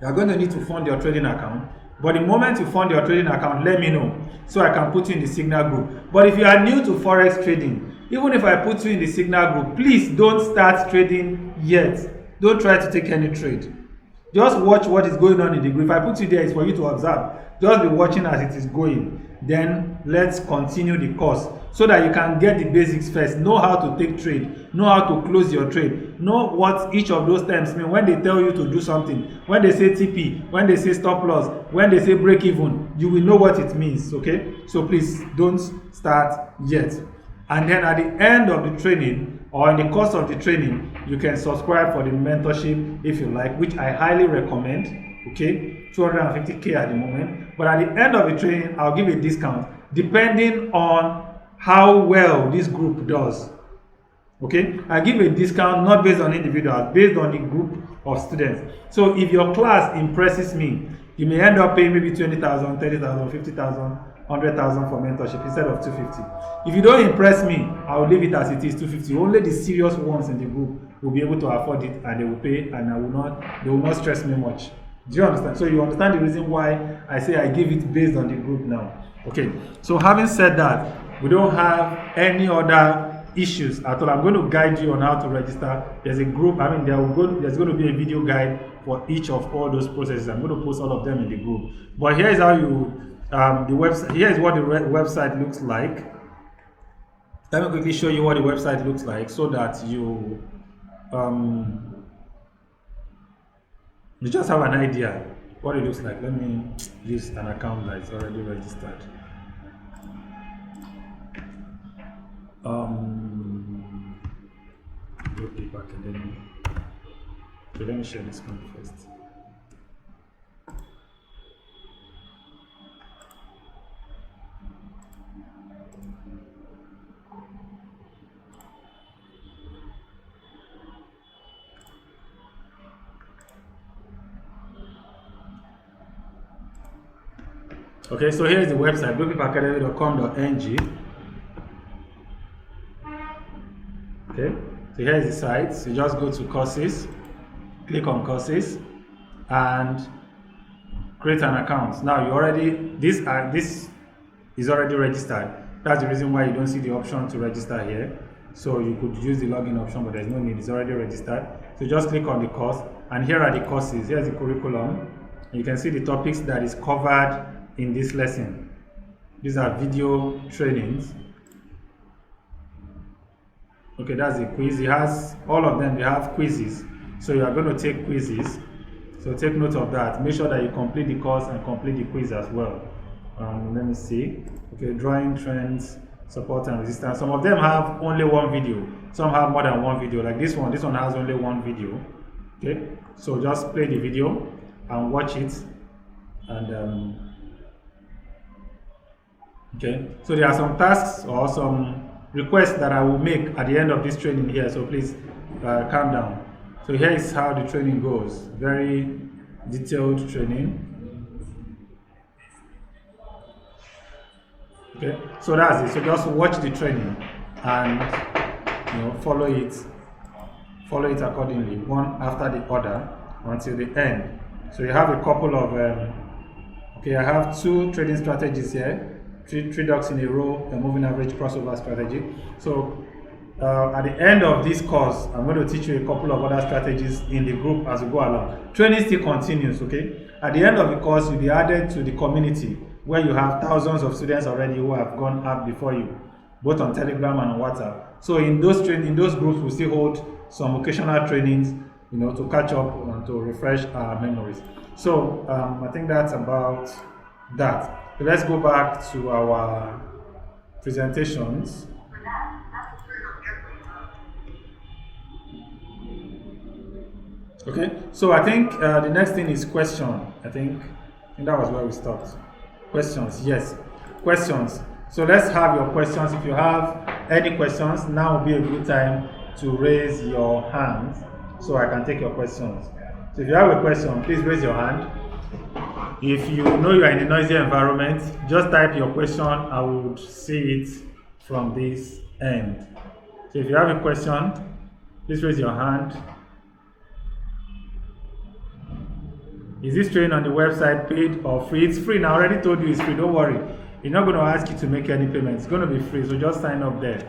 You are going to need to fund your trading account. But the moment you fund your trading account, let me know so I can put you in the Signal group. But if you are new to Forex trading, even if I put you in the Signal group, please don't start trading yet. Don't try to take any trade. Just watch what is going on in the group. If I put you there, it's for you to observe. Just be watching as it is going. Then let's continue the course so that you can get the basics first. Know how to take trade. Know how to close your trade. Know what each of those terms mean when they tell you to do something. When they say TP, when they say stop loss, when they say break even, you will know what it means. Okay? So please don't start yet. And then at the end of the training or in the course of the training, you can subscribe for the mentorship if you like, which I highly recommend. Okay, 250K at the moment. But at the end of the training, I'll give a discount depending on how well this group does. Okay, I give a discount not based on individuals, based on the group of students. So if your class impresses me, you may end up paying maybe 20,000, 30,000, 50,000, 100,000 for mentorship instead of 250. If you don't impress me, I will leave it as it is, 250. Only the serious ones in the group will be able to afford it, and they will pay, and they will not stress me much. Do you understand? So you understand the reason why I say I give it based on the group now. Okay, so having said that, we don't have any other issues at all. I'm going to guide you on how to register. There's a group, there's going to be a video guide for each of all those processes. I'm going to post all of them in the group. But here is how the website, here is what the website looks like. Let me quickly show you what the website looks like so that you just have an idea what it looks like. Let me use an account that is already registered. Academy. So let me share this one first. Okay, so here is the website, bluepeopleacademy.com.ng. Okay, so here is the site. So you just go to courses, click on courses, and create an account. Now you already this is already registered. That's the reason why you don't see the option to register here. So you could use the login option, but there's no need. It's already registered. So just click on the course, and here are the courses. Here's the curriculum. You can see the topics that is covered in this lesson. These are video trainings. Okay, that's the quiz. It has all of them. They have quizzes, so you are going to take quizzes. So take note of that. Make sure that you complete the course and complete the quiz as well. Let me see. Okay, drawing trends, support and resistance. Some of them have only one video. Some have more than one video. Like this one. This one has only one video. Okay, so just play the video and watch it. And okay, so there are some tasks or some requests that I will make at the end of this training here, so please calm down. So here is how the training goes. Very detailed training. Okay, so that's it. So just watch the training and follow it accordingly, one after the other until the end. So you have a couple of okay, I have 2 trading strategies here. Three ducks in a row, a moving average crossover strategy. So at the end of this course, I'm going to teach you a couple of other strategies in the group as we go along. Training still continues, okay? At the end of the course, you'll be added to the community where you have thousands of students already who have gone up before you, both on Telegram and on WhatsApp. So in those groups, we still hold some occasional trainings, to catch up and to refresh our memories. So I think that's about that. So let's go back to our presentations. Okay, so I think the next thing is question. I think that was where we stopped. Questions, yes, questions. So let's have your questions. If you have any questions, now will be a good time to raise your hand so I can take your questions. So if you have a question, please raise your hand. If you know you are in a noisy environment, just type your question. I would see it from this end. So if you have a question, please raise your hand. Is this training on the website paid or free? It's free now. I already told you it's free. Don't worry. It's not going to ask you to make any payments. It's going to be free. So just sign up there.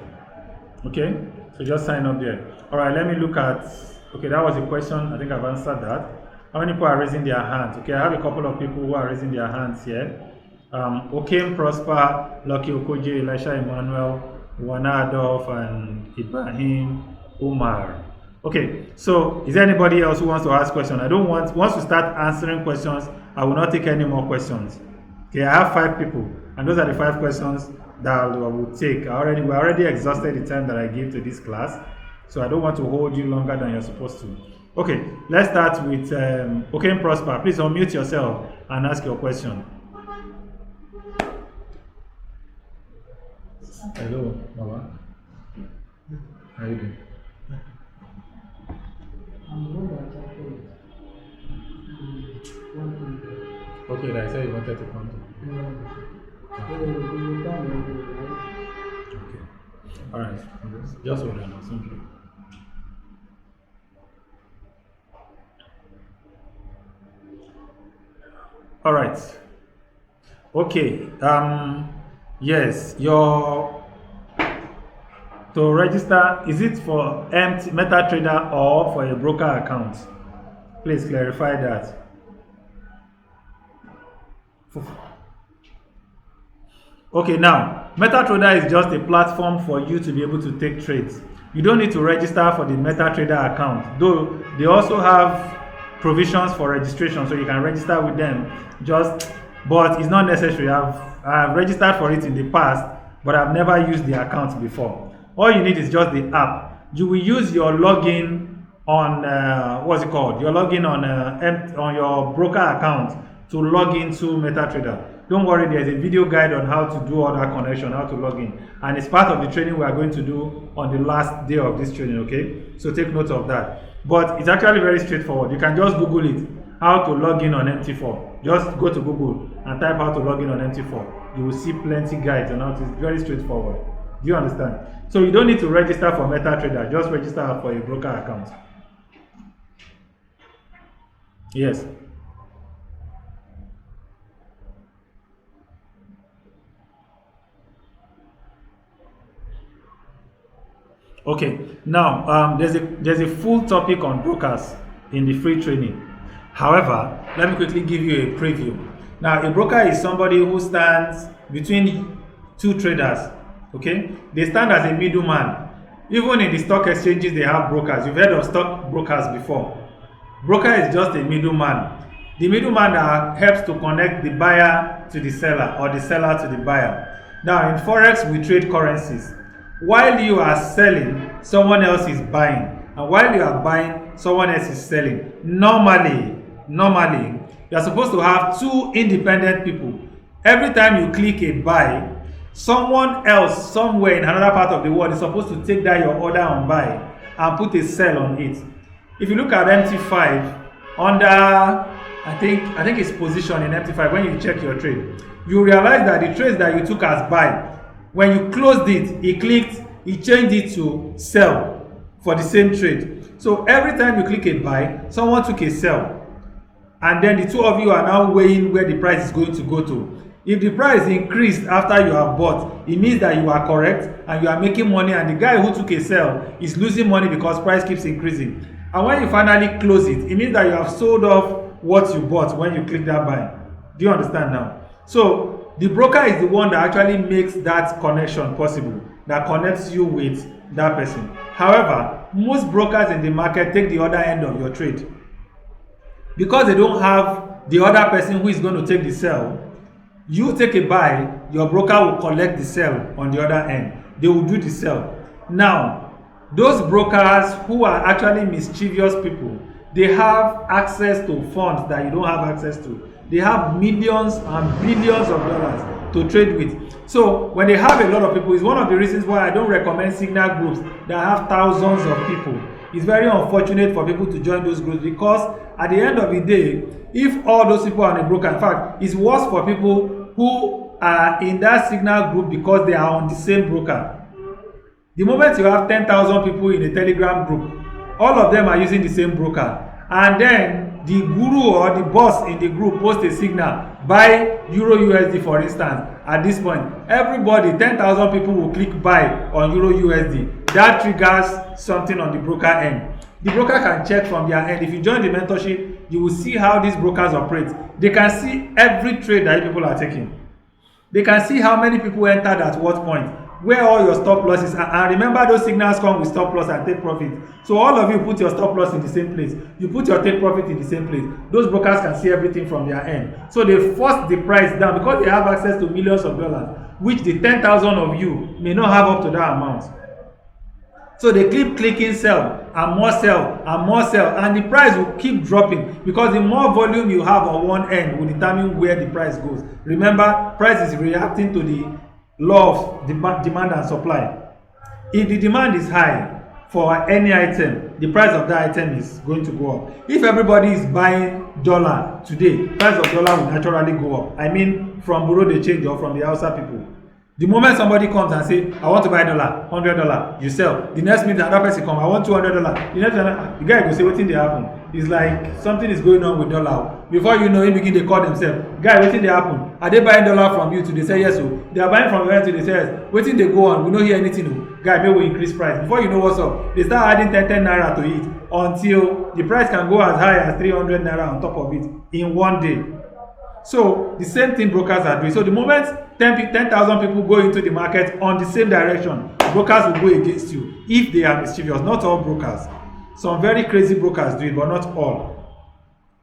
Okay? So just sign up there. All right, let me look at. Okay, that was a question. I think I've answered that. How many people are raising their hands? Okay, I have a couple of people who are raising their hands here. Okem Prosper, Lucky Okoje, Elisha Emmanuel, Wana Adolf, and Ibrahim Umar. Okay, so is there anybody else who wants to ask questions? I don't want, once we start answering questions, I will not take any more questions. Okay, I have 5 people, and those are the 5 questions that I will take. We already exhausted the time that I give to this class, so I don't want to hold you longer than you're supposed to. Okay, let's start with Okay Prosper. Please unmute yourself and ask your question. Hello, Mama. How are you doing? Okay, I said you wanted to come to. Okay. All right. Just hold on. Thank you. All right. Okay. Yes. To register, is it for MetaTrader or for a broker account? Please clarify that. Okay, now MetaTrader is just a platform for you to be able to take trades. You don't need to register for the MetaTrader account, though they also have provisions for registration, so you can register with them. But it's not necessary. I've registered for it in the past, but I've never used the account before. All you need is just the app. You will use your login on what's it called? Your login on your broker account to log into MetaTrader. Don't worry, there's a video guide on how to do all that connection, how to log in, and it's part of the training we are going to do on the last day of this training. Okay, so take note of that. But it's actually very straightforward. You can just Google it, how to log in on MT4. Just go to Google and type how to log in on MT4. You will see plenty guides on how to. It's very straightforward. Do you understand? So you don't need to register for MetaTrader. Just register for a broker account. Yes. Okay, now there's a full topic on brokers in the free training. However, let me quickly give you a preview. Now, a broker is somebody who stands between 2 traders. Okay, they stand as a middleman. Even in the stock exchanges, they have brokers. You've heard of stock brokers before. Broker is just a middleman. The middleman helps to connect the buyer to the seller or the seller to the buyer. Now, in Forex, we trade currencies. While you are selling, someone else is buying. And while you are buying, someone else is selling. Normally, you are supposed to have 2 independent people. Every time you click a buy, someone else somewhere in another part of the world is supposed to take that your order on buy and put a sell on it. If you look at MT5 under, I think it's position in MT5, when you check your trade, you realize that the trades that you took as buy, when you closed it, he changed it to sell for the same trade. So every time you click a buy, someone took a sell, and then the 2 of you are now weighing where the price is going to go to. If the price increased after you have bought, it means that you are correct and you are making money, and the guy who took a sell is losing money because price keeps increasing. And when you finally close it, it means that you have sold off what you bought when you click that buy. Do you understand now? So the broker is the one that actually makes that connection possible, that connects you with that person. However, most brokers in the market take the other end of your trade. Because they don't have the other person who is going to take the sell, You take a buy, your broker will collect the sell on the other end. They will do the sell. Now, those brokers who are actually mischievous people, they have access to funds that you don't have access to. They have millions and billions of dollars to trade with. So when they have a lot of people, it's one of the reasons why I don't recommend signal groups that have thousands of people. It's very unfortunate for people to join those groups, because at the end of the day, if all those people are on a broker, in fact, it's worse for people who are in that signal group because they are on the same broker. The moment you have 10,000 people in a Telegram group, all of them are using the same broker, and then the guru or the boss in the group posts a signal, buy Euro USD for instance. At this point, everybody, 10,000 people will click buy on Euro USD. That triggers something on the broker end. The broker can check from their end. If you join the mentorship, you will see how these brokers operate. They can see every trade that people are taking. They can see how many people entered at what point, where all your stop losses are. And remember, those signals come with stop loss and take profit. So all of you put your stop loss in the same place. You put your take profit in the same place. Those brokers can see everything from their end. So they force the price down because they have access to millions of dollars, which the 10,000 of you may not have up to that amount. So they keep clicking sell and more sell and more sell, and the price will keep dropping, because the more volume you have on one end will determine where the price goes. Remember, price is reacting to the law of demand and supply. If the demand is high for any item, the price of that item is going to go up. If everybody is buying dollar today, price of dollar will naturally go up. I mean, from bureau de change or from the outside people. The moment somebody comes and say, I want to buy dollar, $100, you sell. The next minute another person comes, I want $200. The next the guy will say, what thing they happen? It's like something is going on with dollar. Before you know, he begin to call themselves. Guy, what thing they happen? Are they buying dollar from you? They say yes. So they are buying from you to they say yes. What thing they go on? We don't hear anything. Guy, maybe we increase price. Before you know what's up, they start adding 10 naira to it until the price can go as high as 300 naira on top of it in one day. So the same thing brokers are doing. So the moment 10,000 people go into the market on the same direction, brokers will go against you if they are mischievous. Not all brokers. Some very crazy brokers do it, but not all.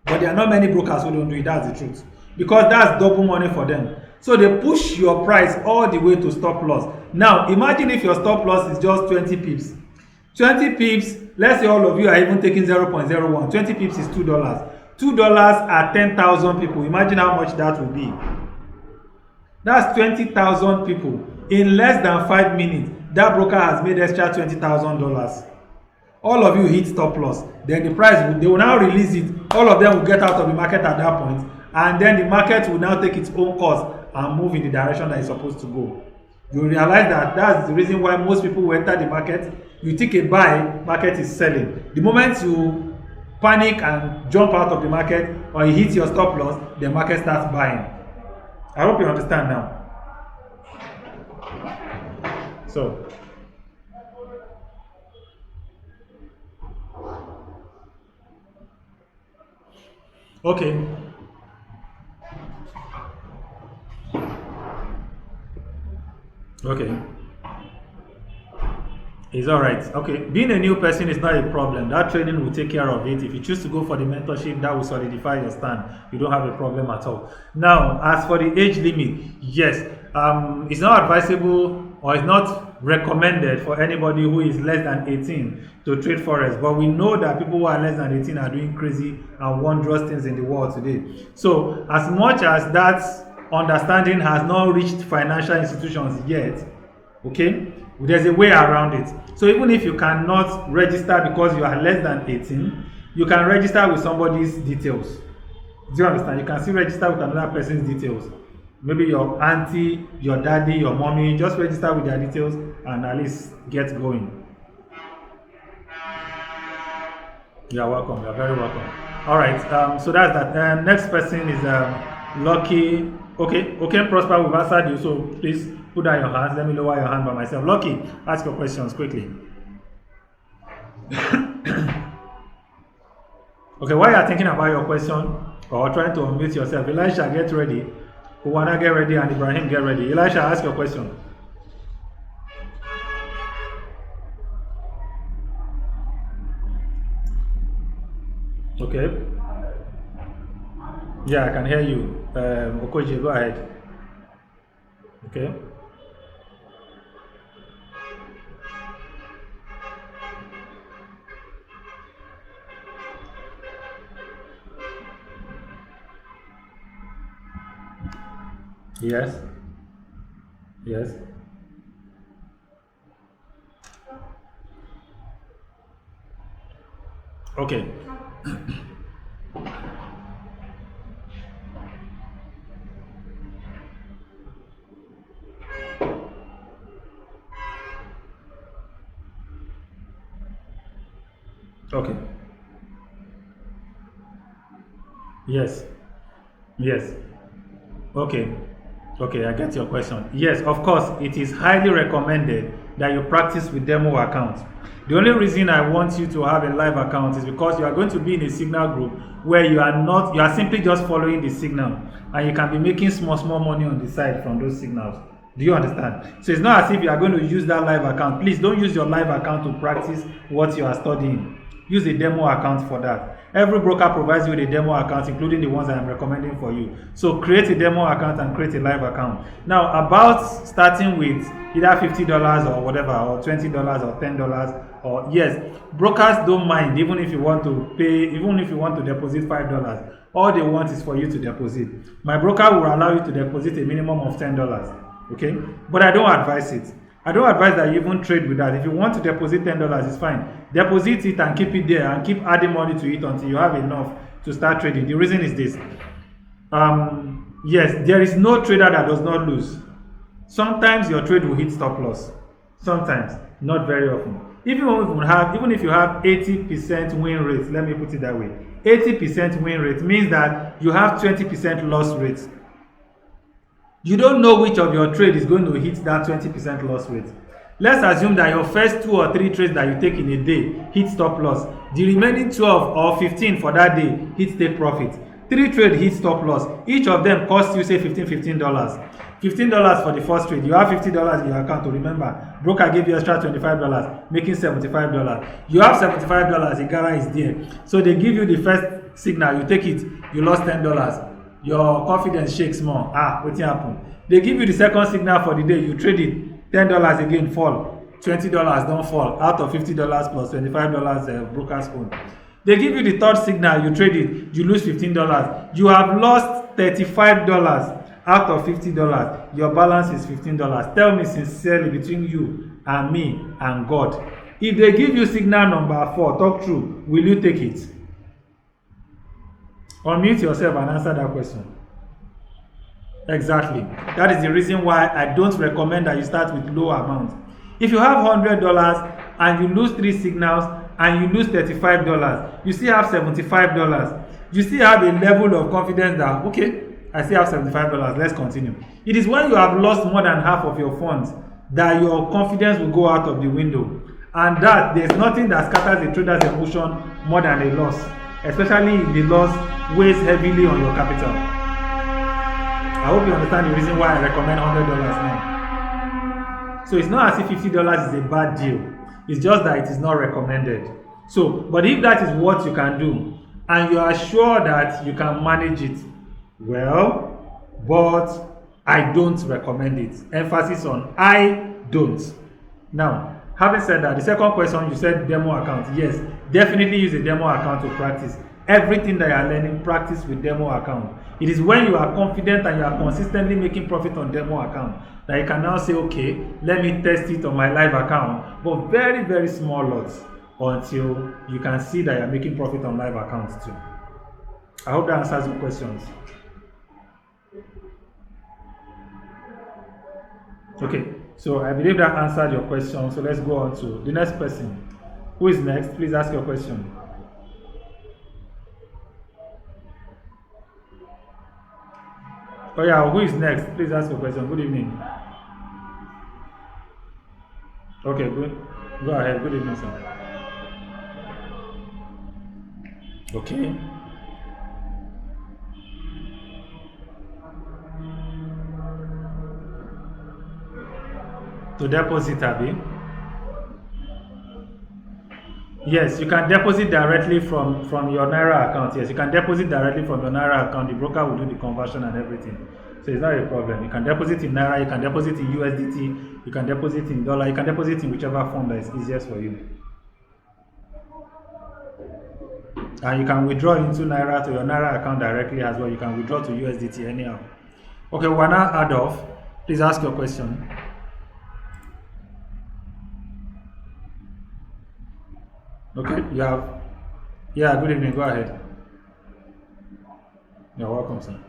But there are not many brokers who don't do it. That's the truth. Because that's double money for them. So they push your price all the way to stop loss. Now, imagine if your stop loss is just 20 pips. 20 pips, let's say all of you are even taking 0.01. 20 pips is $2. $2 are 10,000 people. Imagine how much that will be. That's 20,000 people. In less than 5 minutes, that broker has made extra $20,000. All of you hit stop loss. Then the price, they will now release it. All of them will get out of the market at that point. And then the market will now take its own course and move in the direction that it's supposed to go. You realize that that's the reason why most people will enter the market. You take a buy, market is selling. The moment you panic and jump out of the market, or you hit your stop loss, the market starts buying. I hope you understand now. So, okay. Okay. It's all right. Okay, being a new person is not a problem. That training will take care of it. If you choose to go for the mentorship, that will solidify your stand. You don't have a problem at all. Now, as for the age limit, yes, it's not advisable or it's not recommended for anybody who is less than 18 to trade Forex. But we know that people who are less than 18 are doing crazy and wondrous things in the world today. So, as much as that understanding has not reached financial institutions yet, okay, there's a way around it. So even if you cannot register because you are less than 18, you can register with somebody's details. Do you understand? You can still register with another person's details. Maybe your auntie, your daddy, your mommy. Just register with their details and at least get going. You're welcome. You're very welcome. All right. So that's that. Next person is Lucky. Okay, Prosper, we've answered you. So please put down your hands. Let me lower your hand by myself. Lucky, ask your questions quickly. Okay, while you are thinking about your question or trying to unmute yourself, Elisha, get ready. Uwana, get ready, and Ibrahim, get ready. Elisha, ask your question. Okay. Yeah, I can hear you. Okoji, go ahead. Okay. Yes. Yes. Okay. Okay. Yes. Yes. Okay. Okay, I get your question. Yes, of course, it is highly recommended that you practice with demo accounts. The only reason I want you to have a live account is because you are going to be in a signal group where you are simply just following the signal, and you can be making small money on the side from those signals. Do you understand? So it's not as if you are going to use that live account. Please don't use your live account to practice what you are studying. Use a demo account for that. Every broker provides you with a demo account, including the ones I am recommending for you. So create a demo account and create a live account. Now, about starting with either $50 or whatever, or $20 or $10, or yes, brokers don't mind even if you want to pay, even if you want to deposit $5. All they want is for you to deposit. My broker will allow you to deposit a minimum of $10. Okay, but I don't advise it. I don't advise that you even trade with that. If you want to deposit $10, it's fine. Deposit it and keep it there and keep adding money to it until you have enough to start trading. The reason is this. Yes, there is no trader that does not lose. Sometimes your trade will hit stop loss. Sometimes, not very often. Even if you have 80% win rate, let me put it that way. 80% win rate means that you have 20% loss rate. You don't know which of your trade is going to hit that 20% loss rate. Let's assume that your first 2 or 3 trades that you take in a day hit stop loss. The remaining 12 or 15 for that day hit take profit. 3 trades hit stop loss. Each of them costs you say $15. $15 for the first trade. You have $50 in your account to remember. Broker gave you extra $25, making $75. You have $75, the gara is there. So they give you the first signal, you take it, you lost $10. Your confidence shakes more. What happened? They give you the second signal for the day, you trade it, $10 again fall, $20 don't fall, out of $50 plus $25 broker's own. They give you the third signal, you trade it, you lose $15. You have lost $35 out of $50. Your balance is $15. Tell me sincerely, between you and me and God, if they give you signal number 4, talk true, will you take it? Unmute yourself and answer that question. Exactly. That is the reason why I don't recommend that you start with low amount. If you have $100 and you lose 3 signals and you lose $35, you still have $75. You still have a level of confidence that, okay, I still have $75, let's continue. It is when you have lost more than half of your funds that your confidence will go out of the window. And that there's nothing that scatters a trader's emotion more than a loss. Especially if the loss weighs heavily on your capital. I hope you understand the reason why I recommend $100 now. So it's not as if $50 is a bad deal. It's just that it is not recommended. So, but if that is what you can do, and you are sure that you can manage it, well, but I don't recommend it. Emphasis on I don't. Now, having said that, the second question, you said demo account. Yes, definitely use a demo account to practice. Everything that you are learning, practice with demo account. It is when you are confident and you are consistently making profit on demo account that you can now say, okay, let me test it on my live account, but very, very small lots until you can see that you are making profit on live accounts too. I hope that answers your questions. Okay, so I believe that answered your question. So let's go on to the next person. Who is next? Please ask your question. Oh yeah, who is next? Please ask your question. Good evening. Okay, good. Go ahead. Good evening, sir. Okay. To deposit, Abby? Yes, you can deposit directly from your Naira account. Yes, you can deposit directly from your Naira account. The broker will do the conversion and everything. So it's not a problem. You can deposit in Naira, you can deposit in USDT, you can deposit in dollar, you can deposit in whichever form that is easiest for you. And you can withdraw into Naira to your Naira account directly as well. You can withdraw to USDT anyhow. Okay, we're now Adolf. Please ask your question. Okay, you have. Yeah, good evening. Go ahead. You're welcome, sir.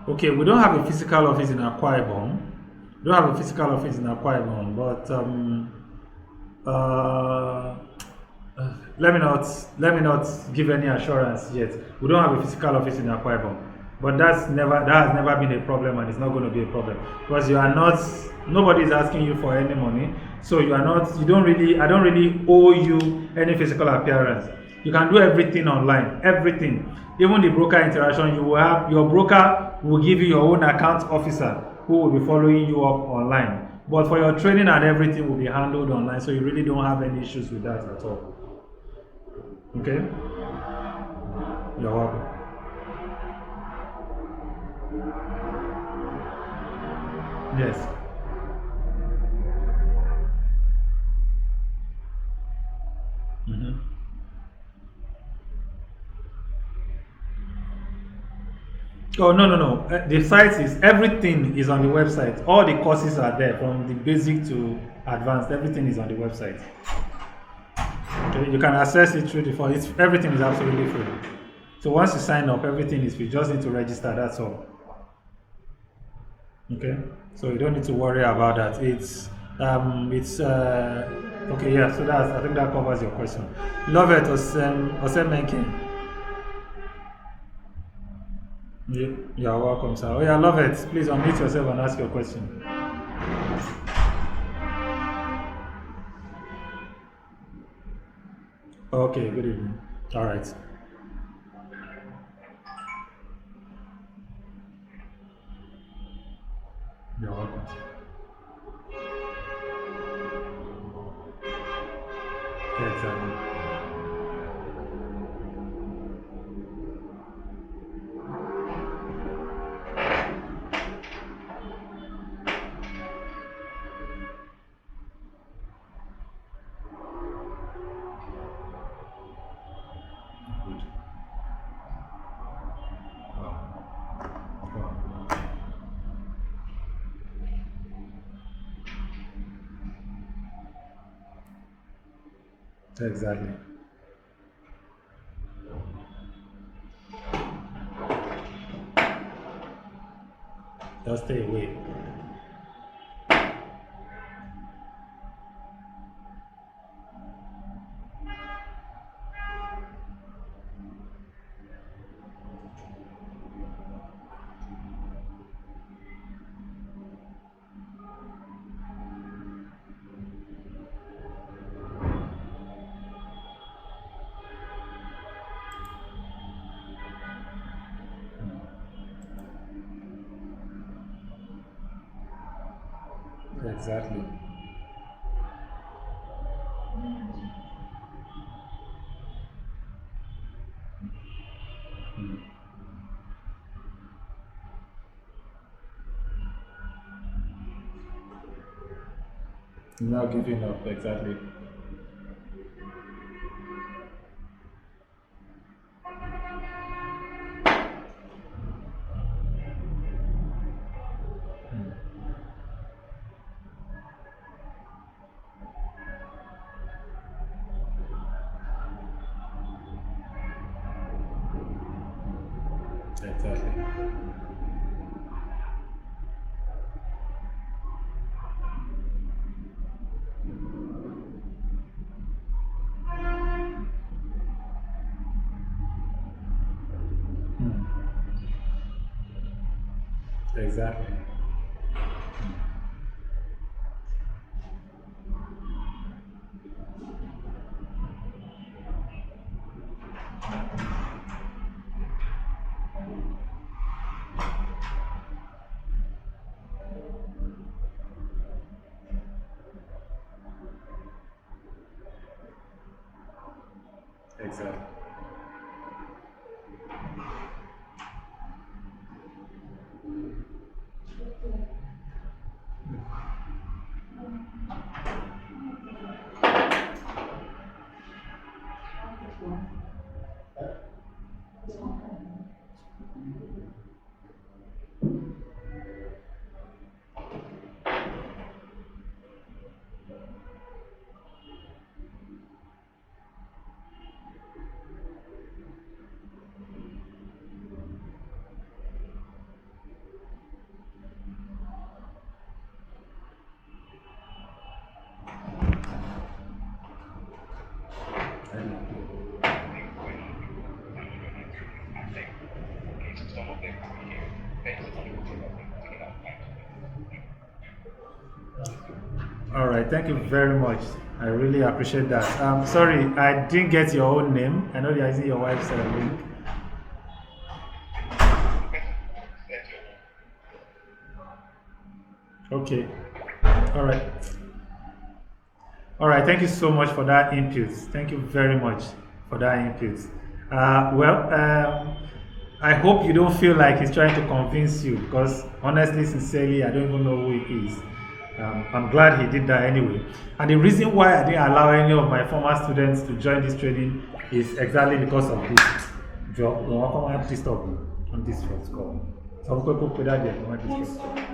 Okay, we don't have a physical office in Akwa Ibom. We don't have a physical office in Akwa Ibom, but uh, let me not give any assurance yet. We don't have a physical office in Akwa Ibom, but that has never been a problem, and it's not going to be a problem because you are not. Nobody is asking you for any money, so you are not. You don't really. I don't really owe you any physical appearance. You can do everything online. Everything, even the broker interaction. You will have your broker will give you your own account officer who will be following you up online. But for your training and everything will be handled online, so you really don't have any issues with that at all. Okay? You're welcome. Yes. Mm-hmm. Oh, no, no, no. The site is everything is on the website. All the courses are there from the basic to advanced. Everything is on the website. Okay, you can access it through the phone. Everything is absolutely free. So once you sign up, everything is free. You just need to register. That's all. Okay, so you don't need to worry about that. It's okay. Yeah. So I think that covers your question. Love it, Osemenke. You're welcome, sir. Oh yeah, love it. Please unmute yourself and ask your question. Okay. Good evening. All right. You're welcome. Yeah, exactly. Good. Wow. Wow. Exactly. Just stay away. Exactly. Not giving up. Exactly. Exactly. Hmm. Exactly. Exactly. All right, thank you very much. I really appreciate that. Sorry, I didn't get your own name. I know you're using your wife's link. Okay. All right. All right. Thank you so much for that input. Thank you very much for that input. I hope you don't feel like he's trying to convince you because honestly, sincerely, I don't even know who he is. I'm glad he did that anyway. And the reason why I didn't allow any of my former students to join this training is exactly because of this. Job, no, I can't disturb you on this first call. Some people put that there, I can't disturb you.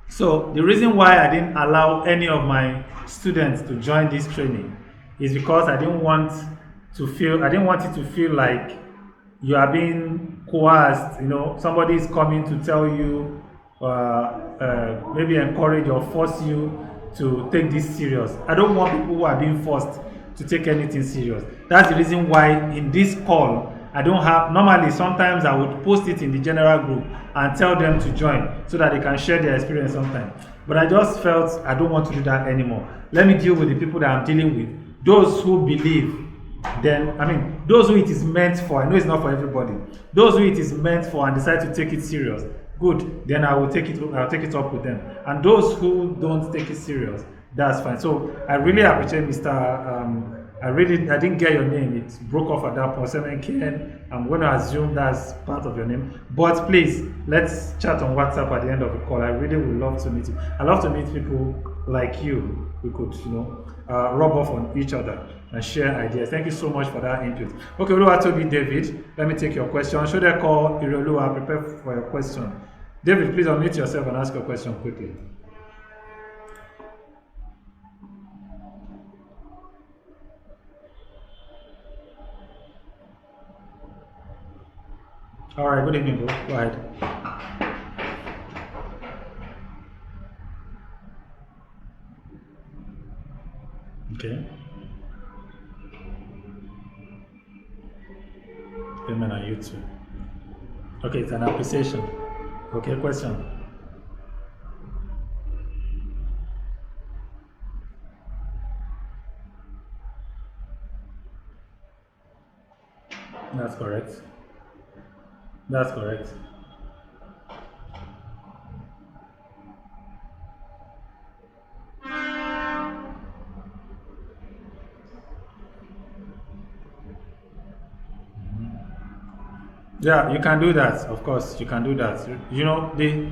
So the reason why I didn't allow any of my students to join this training is because I didn't want it to feel like you are being coerced. You know, somebody is coming to tell you, maybe encourage or force you to take this serious. I don't want people who are being forced to take anything serious. That's the reason why in this call I don't have, normally sometimes I would post it in the general group and tell them to join so that they can share their experience sometimes. But I just felt I don't want to do that anymore. Let me deal with the people that I'm dealing with. Those who believe, those who it is meant for. I know it's not for everybody. Those who it is meant for and decide to take it serious, good, then I'll take it up with them. And those who don't take it serious, that's fine. So I really appreciate Mr. I didn't get your name. It broke off at that point. 7KN. I'm going to assume that's part of your name. But please, let's chat on WhatsApp at the end of the call. I really would love to meet you. I love to meet people like you. We could, rub off on each other and share ideas. Thank you so much for that input. Okay, Oluwatobi David, let me take your question. Should I call Iroluwa? Prepare for your question. David, please unmute yourself and ask your question quickly. All right, good evening, bro. Go ahead. Okay. Amen, and you too. Okay, it's an appreciation. Okay, question. That's correct. That's correct. Yeah, you can do that. Of course, you can do that. You know, the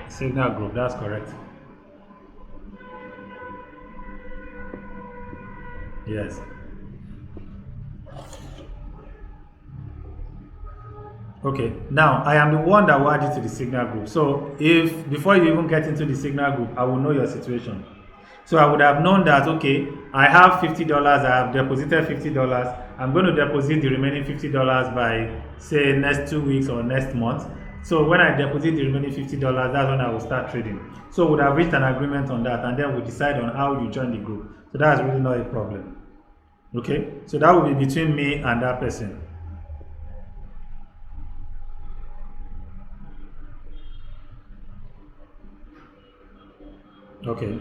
signal group, that's correct. Yes. Okay, now I am the one that will add you to the signal group. So if before you even get into the signal group, I will know your situation. So I would have known that, okay, I have $50, I have deposited $50. I'm going to deposit the remaining $50 by, say, next 2 weeks or next month. So when I deposit the remaining $50, that's when I will start trading. So we would have reached an agreement on that, and then we decide on how you join the group. So that's really not a problem. Okay, so that will be between me and that person. Okay.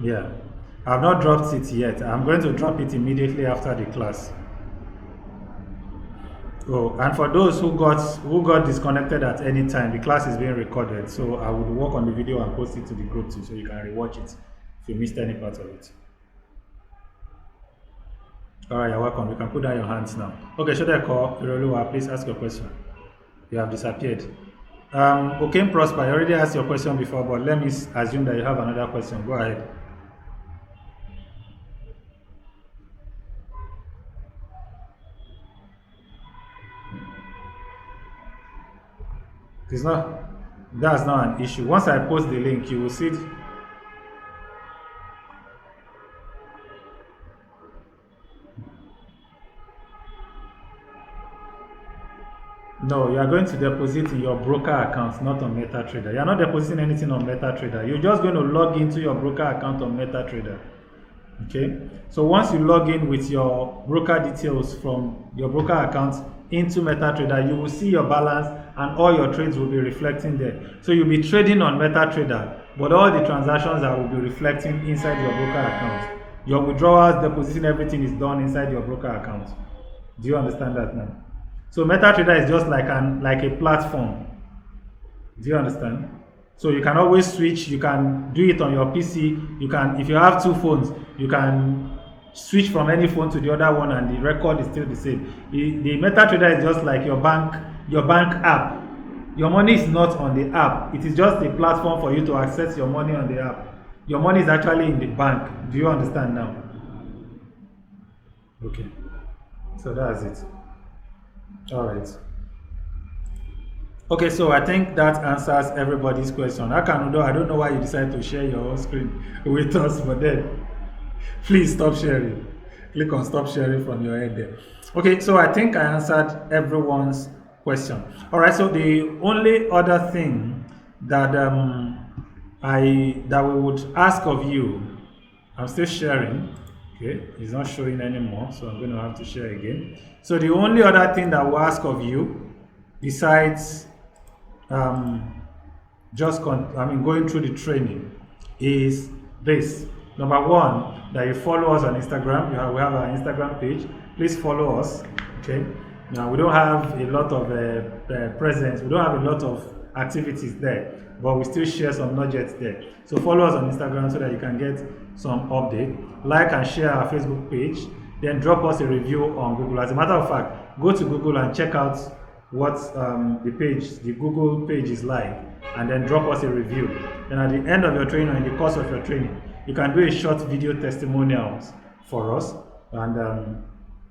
Yeah, I've not dropped it yet. I'm going to drop it immediately after the class. Oh, and for those who got disconnected at any time, the class is being recorded. So I would work on the video and post it to the group too, so you can rewatch it if you missed any part of it. All right, you're welcome. You can put down your hands now. Okay, Shodeko Iroluwa, please ask your question. You have disappeared. Okay, Prosper, I already asked your question before, but let me assume that you have another question. Go ahead. It's not, that's not an issue. Once I post the link, you will see. No, you are going to deposit in your broker account, not on MetaTrader. You are not depositing anything on MetaTrader. You're just going to log into your broker account on MetaTrader. Okay, so once you log in with your broker details from your broker account into MetaTrader, you will see your balance and all your trades will be reflecting there. So you'll be trading on MetaTrader, but all the transactions that will be reflecting inside your broker account. Your withdrawals, depositing, everything is done inside your broker account. Do you understand that now? So MetaTrader is just like a platform. Do you understand? So you can always switch. You can do it on your PC. You can, if you have two phones, you can switch from any phone to the other one, and the record is still the same. The MetaTrader is just like your bank app. Your money is not on the app. It is just a platform for you to access your money on the app. Your money is actually in the bank. Do you understand now? Okay. So that's it. All right. Okay, so I think that answers everybody's question. I don't know why you decided to share your own screen with us, but then please stop sharing. Click on stop sharing from your end there. Okay, so I think I answered everyone's question. All right, so the only other thing that we would ask of you, I'm still sharing. Okay, it's not showing anymore, so I'm going to have to share again. So the only other thing that we'll ask of you, besides going through the training, is this. Number one, that you follow us on Instagram. We have our Instagram page. Please follow us. Okay. Now we don't have a lot of presence. We don't have a lot of activities there, but we still share some nuggets there. So follow us on Instagram so that you can get some update. Like and share our Facebook page. Then drop us a review on Google. As a matter of fact, go to Google and check out what the Google page is like, and then drop us a review. Then at the end of your training or in the course of your training, you can do a short video testimonials for us and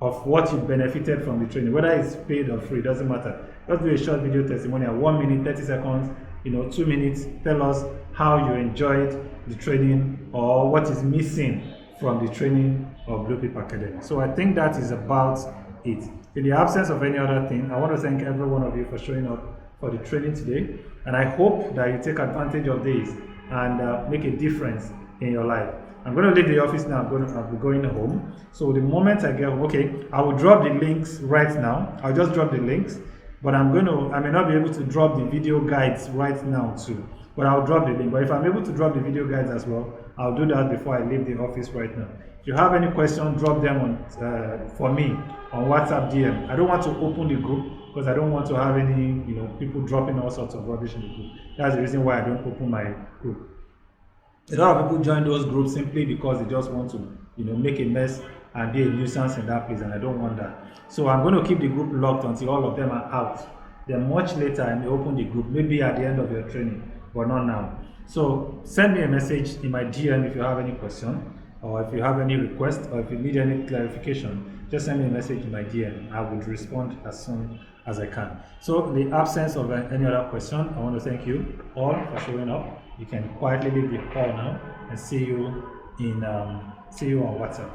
of what you benefited from the training, whether it's paid or free, doesn't matter. Just do a short video testimonial, 1 minute, 30 seconds, 2 minutes. Tell us how you enjoyed the training or what is missing from the training of Blue Pip Academy. So I think that is about it. In the absence of any other thing, I want to thank every one of you for showing up for the training today, and I hope that you take advantage of this and make a difference in your life. I'm going to leave the office now. I'll be going home. So the moment I get home, okay, I will drop the links right now. I'll just drop the links, but I may not be able to drop the video guides right now too, but I'll drop the link. But if I'm able to drop the video guides as well, I'll do that before I leave the office right now. If you have any questions, drop them on for me on WhatsApp DM. I don't want to open the group because I don't want to have any people dropping all sorts of rubbish in the group. That's the reason why I don't open my group. A lot of people join those groups simply because they just want to make a mess and be a nuisance in that place, and I don't want that. So I'm going to keep the group locked until all of them are out. Then much later I may open the group, maybe at the end of your training, but not now. So send me a message in my DM if you have any question, or if you have any request, or if you need any clarification, just send me a message in my DM. I will respond as soon as I can. So in the absence of any other question, I want to thank you all for showing up. You can quietly leave the call now and see you on WhatsApp.